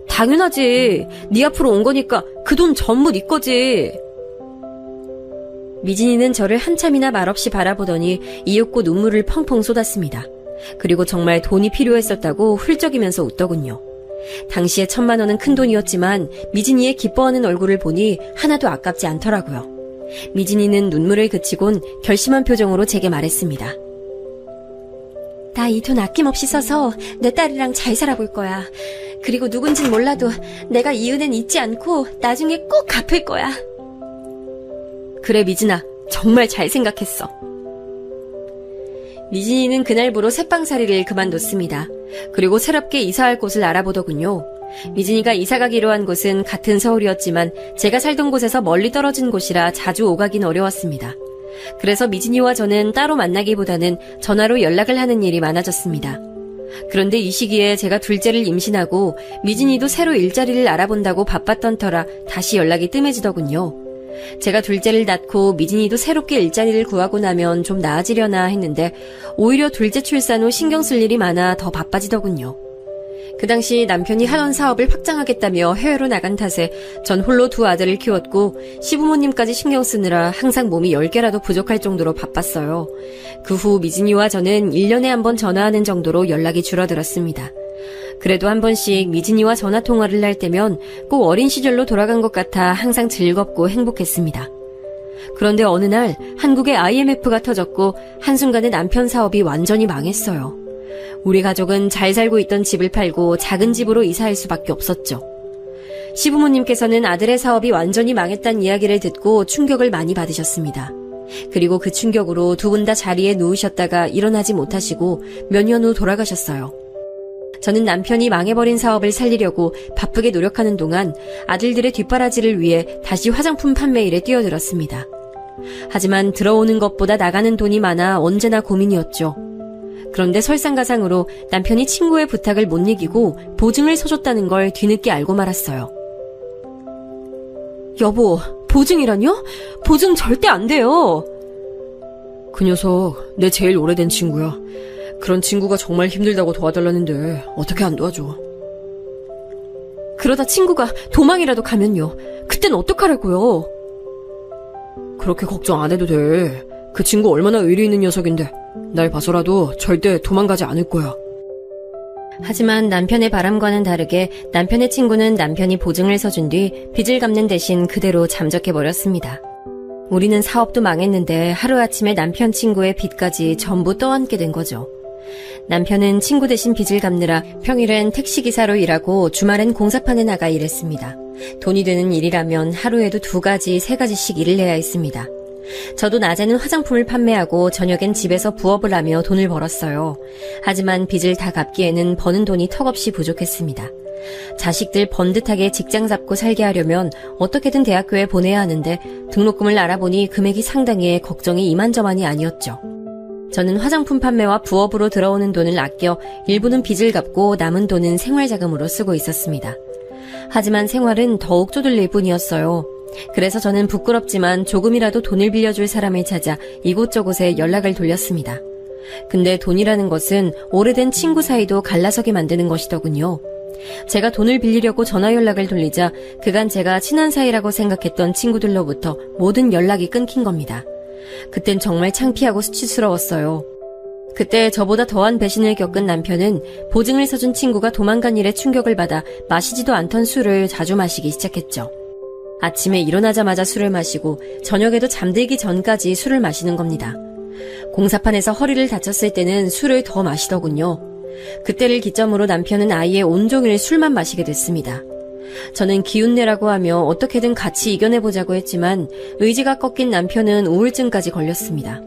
당연하지. 네 앞으로 온 거니까 그 돈 전부 네 거지. 미진이는 저를 한참이나 말없이 바라보더니 이윽고 눈물을 펑펑 쏟았습니다. 그리고 정말 돈이 필요했었다고 훌쩍이면서 웃더군요. 당시에 1000만 원은 큰 돈이었지만 미진이의 기뻐하는 얼굴을 보니 하나도 아깝지 않더라고요. 미진이는 눈물을 그치곤 결심한 표정으로 제게 말했습니다. 나 이 돈 아낌없이 써서 내 딸이랑 잘 살아볼 거야. 그리고 누군진 몰라도 내가 이 은혜는 잊지 않고 나중에 꼭 갚을 거야. 그래, 미진아. 정말 잘 생각했어. 미진이는 그날부로 새빵살이를 그만뒀습니다. 그리고 새롭게 이사할 곳을 알아보더군요. 미진이가 이사가기로 한 곳은 같은 서울이었지만 제가 살던 곳에서 멀리 떨어진 곳이라 자주 오가긴 어려웠습니다. 그래서 미진이와 저는 따로 만나기보다는 전화로 연락을 하는 일이 많아졌습니다. 그런데 이 시기에 제가 둘째를 임신하고 미진이도 새로 일자리를 알아본다고 바빴던 터라 다시 연락이 뜸해지더군요. 제가 둘째를 낳고 미진이도 새롭게 일자리를 구하고 나면 좀 나아지려나 했는데 오히려 둘째 출산 후 신경 쓸 일이 많아 더 바빠지더군요. 그 당시 남편이 하던 사업을 확장하겠다며 해외로 나간 탓에 전 홀로 2 아들을 키웠고 시부모님까지 신경 쓰느라 항상 몸이 10개라도 부족할 정도로 바빴어요. 그 후 미진이와 저는 1년에 한 번 전화하는 정도로 연락이 줄어들었습니다. 그래도 한 번씩 미진이와 전화통화를 할 때면 꼭 어린 시절로 돌아간 것 같아 항상 즐겁고 행복했습니다. 그런데 어느 날 한국에 IMF가 터졌고 한순간에 남편 사업이 완전히 망했어요. 우리 가족은 잘 살고 있던 집을 팔고 작은 집으로 이사할 수밖에 없었죠. 시부모님께서는 아들의 사업이 완전히 망했다는 이야기를 듣고 충격을 많이 받으셨습니다. 그리고 그 충격으로 2분 다 자리에 누우셨다가 일어나지 못하시고 몇 년 후 돌아가셨어요. 저는 남편이 망해버린 사업을 살리려고 바쁘게 노력하는 동안 아들들의 뒷바라지를 위해 다시 화장품 판매 일에 뛰어들었습니다. 하지만 들어오는 것보다 나가는 돈이 많아 언제나 고민이었죠. 그런데 설상가상으로 남편이 친구의 부탁을 못 이기고 보증을 서줬다는 걸 뒤늦게 알고 말았어요. 여보, 보증이라뇨? 보증 절대 안 돼요. 그 녀석 내 제일 오래된 친구야. 그런 친구가 정말 힘들다고 도와달라는데 어떻게 안 도와줘. 그러다 친구가 도망이라도 가면요. 그땐 어떡하라고요? 그렇게 걱정 안 해도 돼. 그 친구 얼마나 의리 있는 녀석인데 날 봐서라도 절대 도망가지 않을 거야. 하지만 남편의 바람과는 다르게 남편의 친구는 남편이 보증을 서준 뒤 빚을 갚는 대신 그대로 잠적해버렸습니다. 우리는 사업도 망했는데 하루아침에 남편 친구의 빚까지 전부 떠안게 된 거죠. 남편은 친구 대신 빚을 갚느라 평일엔 택시기사로 일하고 주말엔 공사판에 나가 일했습니다. 돈이 되는 일이라면 하루에도 2가지, 3가지씩 일을 해야 했습니다. 저도 낮에는 화장품을 판매하고 저녁엔 집에서 부업을 하며 돈을 벌었어요. 하지만 빚을 다 갚기에는 버는 돈이 턱없이 부족했습니다. 자식들 번듯하게 직장 잡고 살게 하려면 어떻게든 대학교에 보내야 하는데 등록금을 알아보니 금액이 상당해 걱정이 이만저만이 아니었죠. 저는 화장품 판매와 부업으로 들어오는 돈을 아껴 일부는 빚을 갚고 남은 돈은 생활자금으로 쓰고 있었습니다. 하지만 생활은 더욱 쪼들릴 뿐이었어요. 그래서 저는 부끄럽지만 조금이라도 돈을 빌려줄 사람을 찾아 이곳저곳에 연락을 돌렸습니다. 근데 돈이라는 것은 오래된 친구 사이도 갈라서게 만드는 것이더군요. 제가 돈을 빌리려고 전화 연락을 돌리자 그간 제가 친한 사이라고 생각했던 친구들로부터 모든 연락이 끊긴 겁니다. 그땐 정말 창피하고 수치스러웠어요. 그때 저보다 더한 배신을 겪은 남편은 보증을 서준 친구가 도망간 일에 충격을 받아 마시지도 않던 술을 자주 마시기 시작했죠. 아침에 일어나자마자 술을 마시고 저녁에도 잠들기 전까지 술을 마시는 겁니다. 공사판에서 허리를 다쳤을 때는 술을 더 마시더군요. 그때를 기점으로 남편은 아예 온종일 술만 마시게 됐습니다. 저는 기운내라고 하며 어떻게든 같이 이겨내보자고 했지만 의지가 꺾인 남편은 우울증까지 걸렸습니다.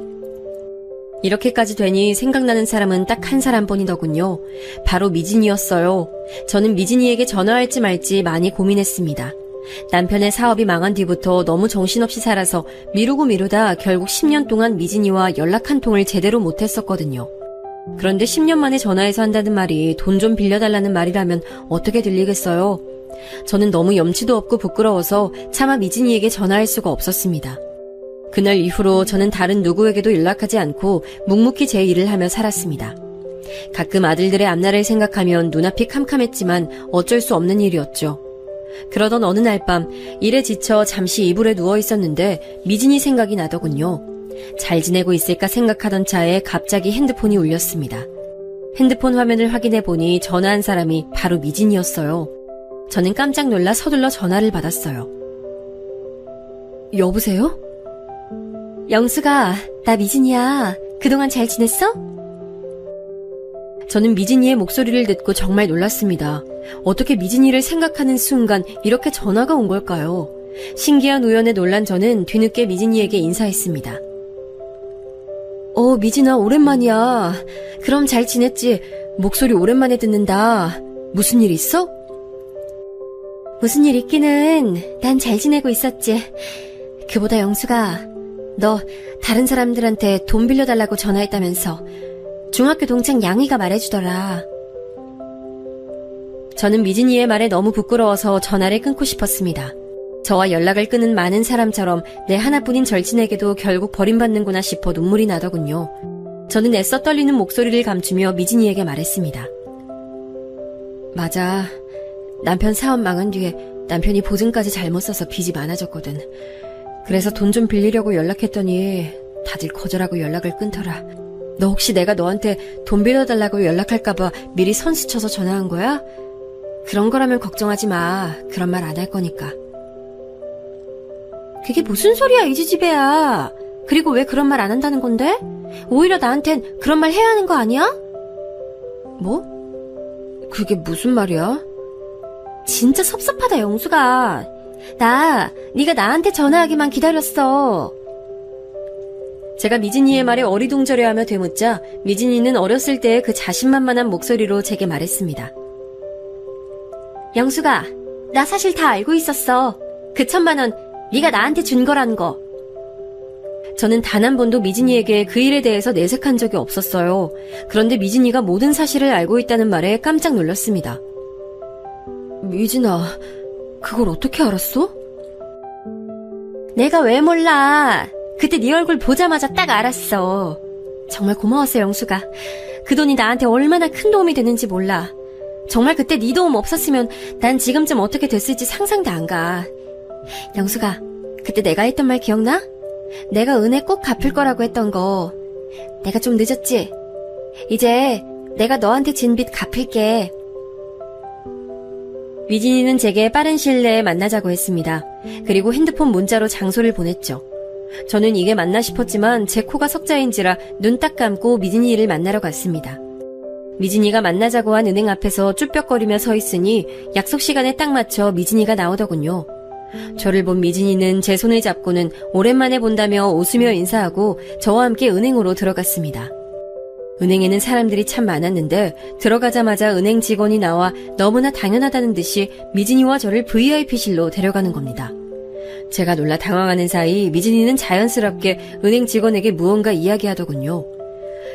이렇게까지 되니 생각나는 사람은 딱 한 사람뿐이더군요. 바로 미진이었어요. 저는 미진이에게 전화할지 말지 많이 고민했습니다. 남편의 사업이 망한 뒤부터 너무 정신없이 살아서 미루다 결국 10년 동안 미진이와 연락 한 통을 제대로 못했었거든요. 그런데 10년 만에 전화해서 한다는 말이 돈 좀 빌려달라는 말이라면 어떻게 들리겠어요? 저는 너무 염치도 없고 부끄러워서 차마 미진이에게 전화할 수가 없었습니다. 그날 이후로 저는 다른 누구에게도 연락하지 않고 묵묵히 제 일을 하며 살았습니다. 가끔 아들들의 앞날을 생각하면 눈앞이 캄캄했지만 어쩔 수 없는 일이었죠. 그러던 어느 날 밤 일에 지쳐 잠시 이불에 누워 있었는데 미진이 생각이 나더군요. 잘 지내고 있을까 생각하던 차에 갑자기 핸드폰이 울렸습니다. 핸드폰 화면을 확인해 보니 전화한 사람이 바로 미진이었어요. 저는 깜짝 놀라 서둘러 전화를 받았어요. 여보세요? 영수가, 나 미진이야. 그동안 잘 지냈어? 저는 미진이의 목소리를 듣고 정말 놀랐습니다. 어떻게 미진이를 생각하는 순간 이렇게 전화가 온 걸까요? 신기한 우연에 놀란 저는 뒤늦게 미진이에게 인사했습니다. 미진아, 오랜만이야. 그럼 잘 지냈지? 목소리 오랜만에 듣는다. 무슨 일 있어? 무슨 일 있기는 난 잘 지내고 있었지. 그보다 영수가, 너 다른 사람들한테 돈 빌려달라고 전화했다면서 중학교 동창 양이가 말해주더라. 저는 미진이의 말에 너무 부끄러워서 전화를 끊고 싶었습니다. 저와 연락을 끊은 많은 사람처럼 내 하나뿐인 절친에게도 결국 버림받는구나 싶어 눈물이 나더군요. 저는 애써 떨리는 목소리를 감추며 미진이에게 말했습니다. 맞아. 남편 사업 망한 뒤에 남편이 보증까지 잘못 써서 빚이 많아졌거든. 그래서 돈 좀 빌리려고 연락했더니 다들 거절하고 연락을 끊더라. 너 혹시 내가 너한테 돈 빌려달라고 연락할까봐 미리 선수 쳐서 전화한 거야? 그런 거라면 걱정하지 마. 그런 말 안 할 거니까. 그게 무슨 소리야, 이지지배야. 그리고 왜 그런 말 안 한다는 건데? 오히려 나한텐 그런 말 해야 하는 거 아니야? 뭐? 그게 무슨 말이야? 진짜 섭섭하다, 영수가. 네가 나한테 전화하기만 기다렸어. 제가 미진이의 말에 어리둥절해하며 되묻자 미진이는 어렸을 때의 그 자신만만한 목소리로 제게 말했습니다. 영수가, 나 사실 다 알고 있었어. 그 1,000만 원 네가 나한테 준 거라는 거. 저는 단 한 번도 미진이에게 그 일에 대해서 내색한 적이 없었어요. 그런데 미진이가 모든 사실을 알고 있다는 말에 깜짝 놀랐습니다. 미진아, 그걸 어떻게 알았어? 내가 왜 몰라. 그때 네 얼굴 보자마자 딱 알았어. 정말 고마웠어, 영수가. 그 돈이 나한테 얼마나 큰 도움이 되는지 몰라. 정말 그때 네 도움 없었으면 난 지금쯤 어떻게 됐을지 상상도 안 가. 영수가, 그때 내가 했던 말 기억나? 내가 은혜 꼭 갚을 거라고 했던 거. 내가 좀 늦었지? 이제 내가 너한테 진 빚 갚을게. 미진이는 제게 빠른 시일 내에 만나자고 했습니다. 그리고 핸드폰 문자로 장소를 보냈죠. 저는 이게 맞나 싶었지만 제 코가 석자인지라 눈 딱 감고 미진이를 만나러 갔습니다. 미진이가 만나자고 한 은행 앞에서 쭈뼛거리며 서 있으니 약속 시간에 딱 맞춰 미진이가 나오더군요. 저를 본 미진이는 제 손을 잡고는 오랜만에 본다며 웃으며 인사하고 저와 함께 은행으로 들어갔습니다. 은행에는 사람들이 참 많았는데 들어가자마자 은행 직원이 나와 너무나 당연하다는 듯이 미진이와 저를 VIP실로 데려가는 겁니다. 제가 놀라 당황하는 사이 미진이는 자연스럽게 은행 직원에게 무언가 이야기하더군요.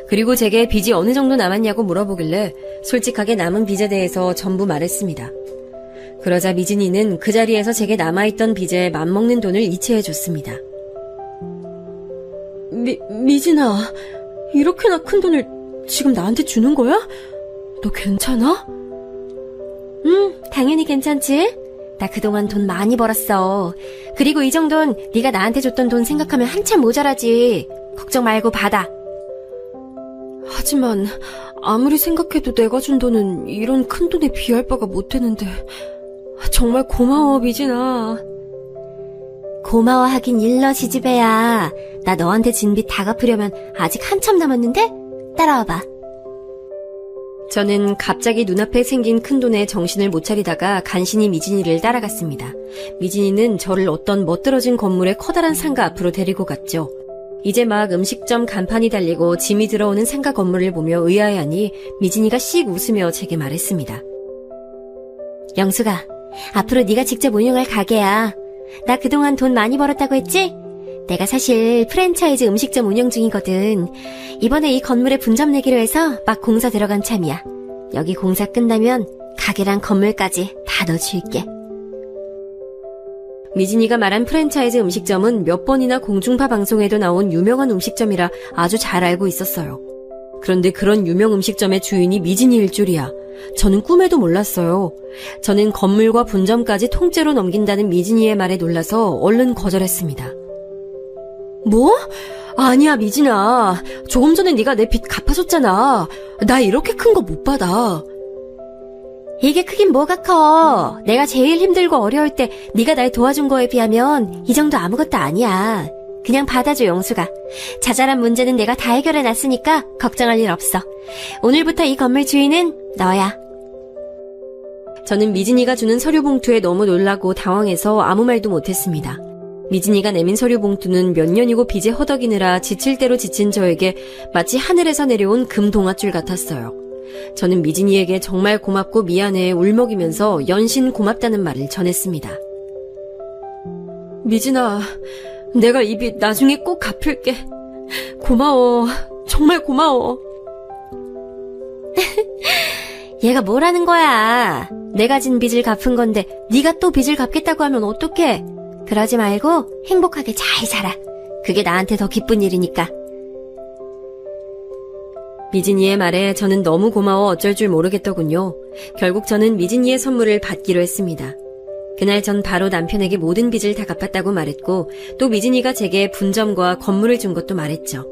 그리고 제게 빚이 어느 정도 남았냐고 물어보길래 솔직하게 남은 빚에 대해서 전부 말했습니다. 그러자 미진이는 그 자리에서 제게 남아있던 빚에 맘먹는 돈을 이체해줬습니다. 미진아, 이렇게나 큰 돈을 지금 나한테 주는 거야? 너 괜찮아? 당연히 괜찮지? 나 그동안 돈 많이 벌었어. 그리고 이 정도는 네가 나한테 줬던 돈 생각하면 한참 모자라지. 걱정 말고 받아. 하지만 아무리 생각해도 내가 준 돈은 이런 큰 돈에 비할 바가 못했는데. 정말 고마워, 미진아. 고마워하긴 일러, 지지배야. 나 너한테 진 빚 다 갚으려면 아직 한참 남았는데? 따라와봐. 저는 갑자기 눈앞에 생긴 큰돈에 정신을 못 차리다가 간신히 미진이를 따라갔습니다. 미진이는 저를 어떤 멋들어진 건물의 커다란 상가 앞으로 데리고 갔죠. 이제 막 음식점 간판이 달리고 짐이 들어오는 상가 건물을 보며 의아해하니 미진이가 씩 웃으며 제게 말했습니다. 영수가, 앞으로 네가 직접 운영할 가게야. 나 그동안 돈 많이 벌었다고 했지? 내가 사실 프랜차이즈 음식점 운영 중이거든. 이번에 이 건물에 분점 내기로 해서 막 공사 들어간 참이야. 여기 공사 끝나면 가게랑 건물까지 다 넣어줄게. 미진이가 말한 프랜차이즈 음식점은 몇 번이나 공중파 방송에도 나온 유명한 음식점이라 아주 잘 알고 있었어요. 그런데 그런 유명 음식점의 주인이 미진이일 줄이야. 저는 꿈에도 몰랐어요. 저는 건물과 분점까지 통째로 넘긴다는 미진이의 말에 놀라서 얼른 거절했습니다. 뭐? 아니야, 미진아. 조금 전에 네가 내 빚 갚아줬잖아. 나 이렇게 큰 거 못 받아. 이게 크긴 뭐가 커. 내가 제일 힘들고 어려울 때 네가 날 도와준 거에 비하면 이 정도 아무것도 아니야. 그냥 받아줘, 영수가. 자잘한 문제는 내가 다 해결해놨으니까 걱정할 일 없어. 오늘부터 이 건물 주인은 너야. 저는 미진이가 주는 서류 봉투에 너무 놀라고 당황해서 아무 말도 못했습니다. 미진이가 내민 서류 봉투는 몇 년이고 빚에 허덕이느라 지칠 대로 지친 저에게 마치 하늘에서 내려온 금동아줄 같았어요. 저는 미진이에게 정말 고맙고 미안해 울먹이면서 연신 고맙다는 말을 전했습니다. 미진아, 내가 이 빚 나중에 꼭 갚을게. 고마워. 정말 고마워. 얘가 뭐라는 거야. 내가 진 빚을 갚은 건데 네가 또 빚을 갚겠다고 하면 어떡해. 그러지 말고 행복하게 잘 살아. 그게 나한테 더 기쁜 일이니까. 미진이의 말에 저는 너무 고마워 어쩔 줄 모르겠더군요. 결국 저는 미진이의 선물을 받기로 했습니다. 그날 전 바로 남편에게 모든 빚을 다 갚았다고 말했고 또 미진이가 제게 분점과 건물을 준 것도 말했죠.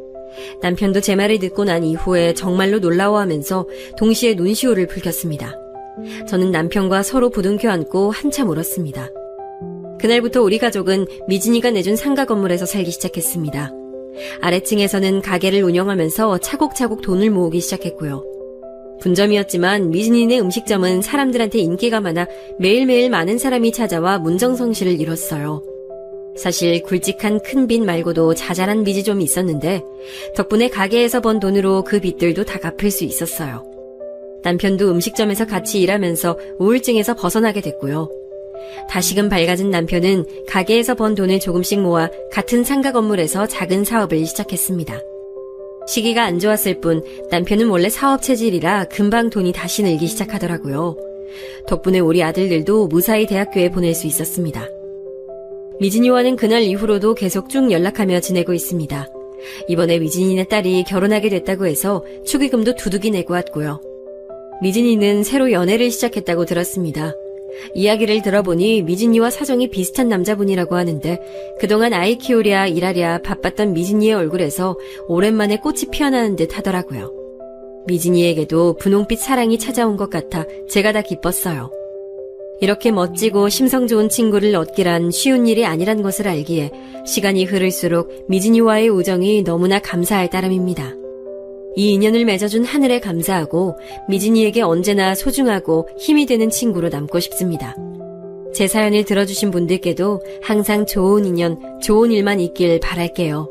남편도 제 말을 듣고 난 이후에 정말로 놀라워하면서 동시에 눈시울을 붉혔습니다. 저는 남편과 서로 부둥켜 안고 한참 울었습니다. 그날부터 우리 가족은 미진이가 내준 상가 건물에서 살기 시작했습니다. 아래층에서는 가게를 운영하면서 차곡차곡 돈을 모으기 시작했고요. 분점이었지만 미진이네 음식점은 사람들한테 인기가 많아 매일매일 많은 사람이 찾아와 문정성시를 이뤘어요. 사실 굵직한 큰 빚 말고도 자잘한 빚이 좀 있었는데 덕분에 가게에서 번 돈으로 그 빚들도 다 갚을 수 있었어요. 남편도 음식점에서 같이 일하면서 우울증에서 벗어나게 됐고요. 다시금 밝아진 남편은 가게에서 번 돈을 조금씩 모아 같은 상가 건물에서 작은 사업을 시작했습니다. 시기가 안 좋았을 뿐 남편은 원래 사업 체질이라 금방 돈이 다시 늘기 시작하더라고요. 덕분에 우리 아들들도 무사히 대학교에 보낼 수 있었습니다. 미진이와는 그날 이후로도 계속 쭉 연락하며 지내고 있습니다. 이번에 미진이네 딸이 결혼하게 됐다고 해서 축의금도 두둑이 내고 왔고요. 미진이는 새로 연애를 시작했다고 들었습니다. 이야기를 들어보니 미진이와 사정이 비슷한 남자분이라고 하는데 그동안 아이 키우랴 일하랴 바빴던 미진이의 얼굴에서 오랜만에 꽃이 피어나는 듯 하더라고요. 미진이에게도 분홍빛 사랑이 찾아온 것 같아 제가 다 기뻤어요. 이렇게 멋지고 심성 좋은 친구를 얻기란 쉬운 일이 아니란 것을 알기에 시간이 흐를수록 미진이와의 우정이 너무나 감사할 따름입니다. 이 인연을 맺어준 하늘에 감사하고 미진이에게 언제나 소중하고 힘이 되는 친구로 남고 싶습니다. 제 사연을 들어주신 분들께도 항상 좋은 인연, 좋은 일만 있길 바랄게요.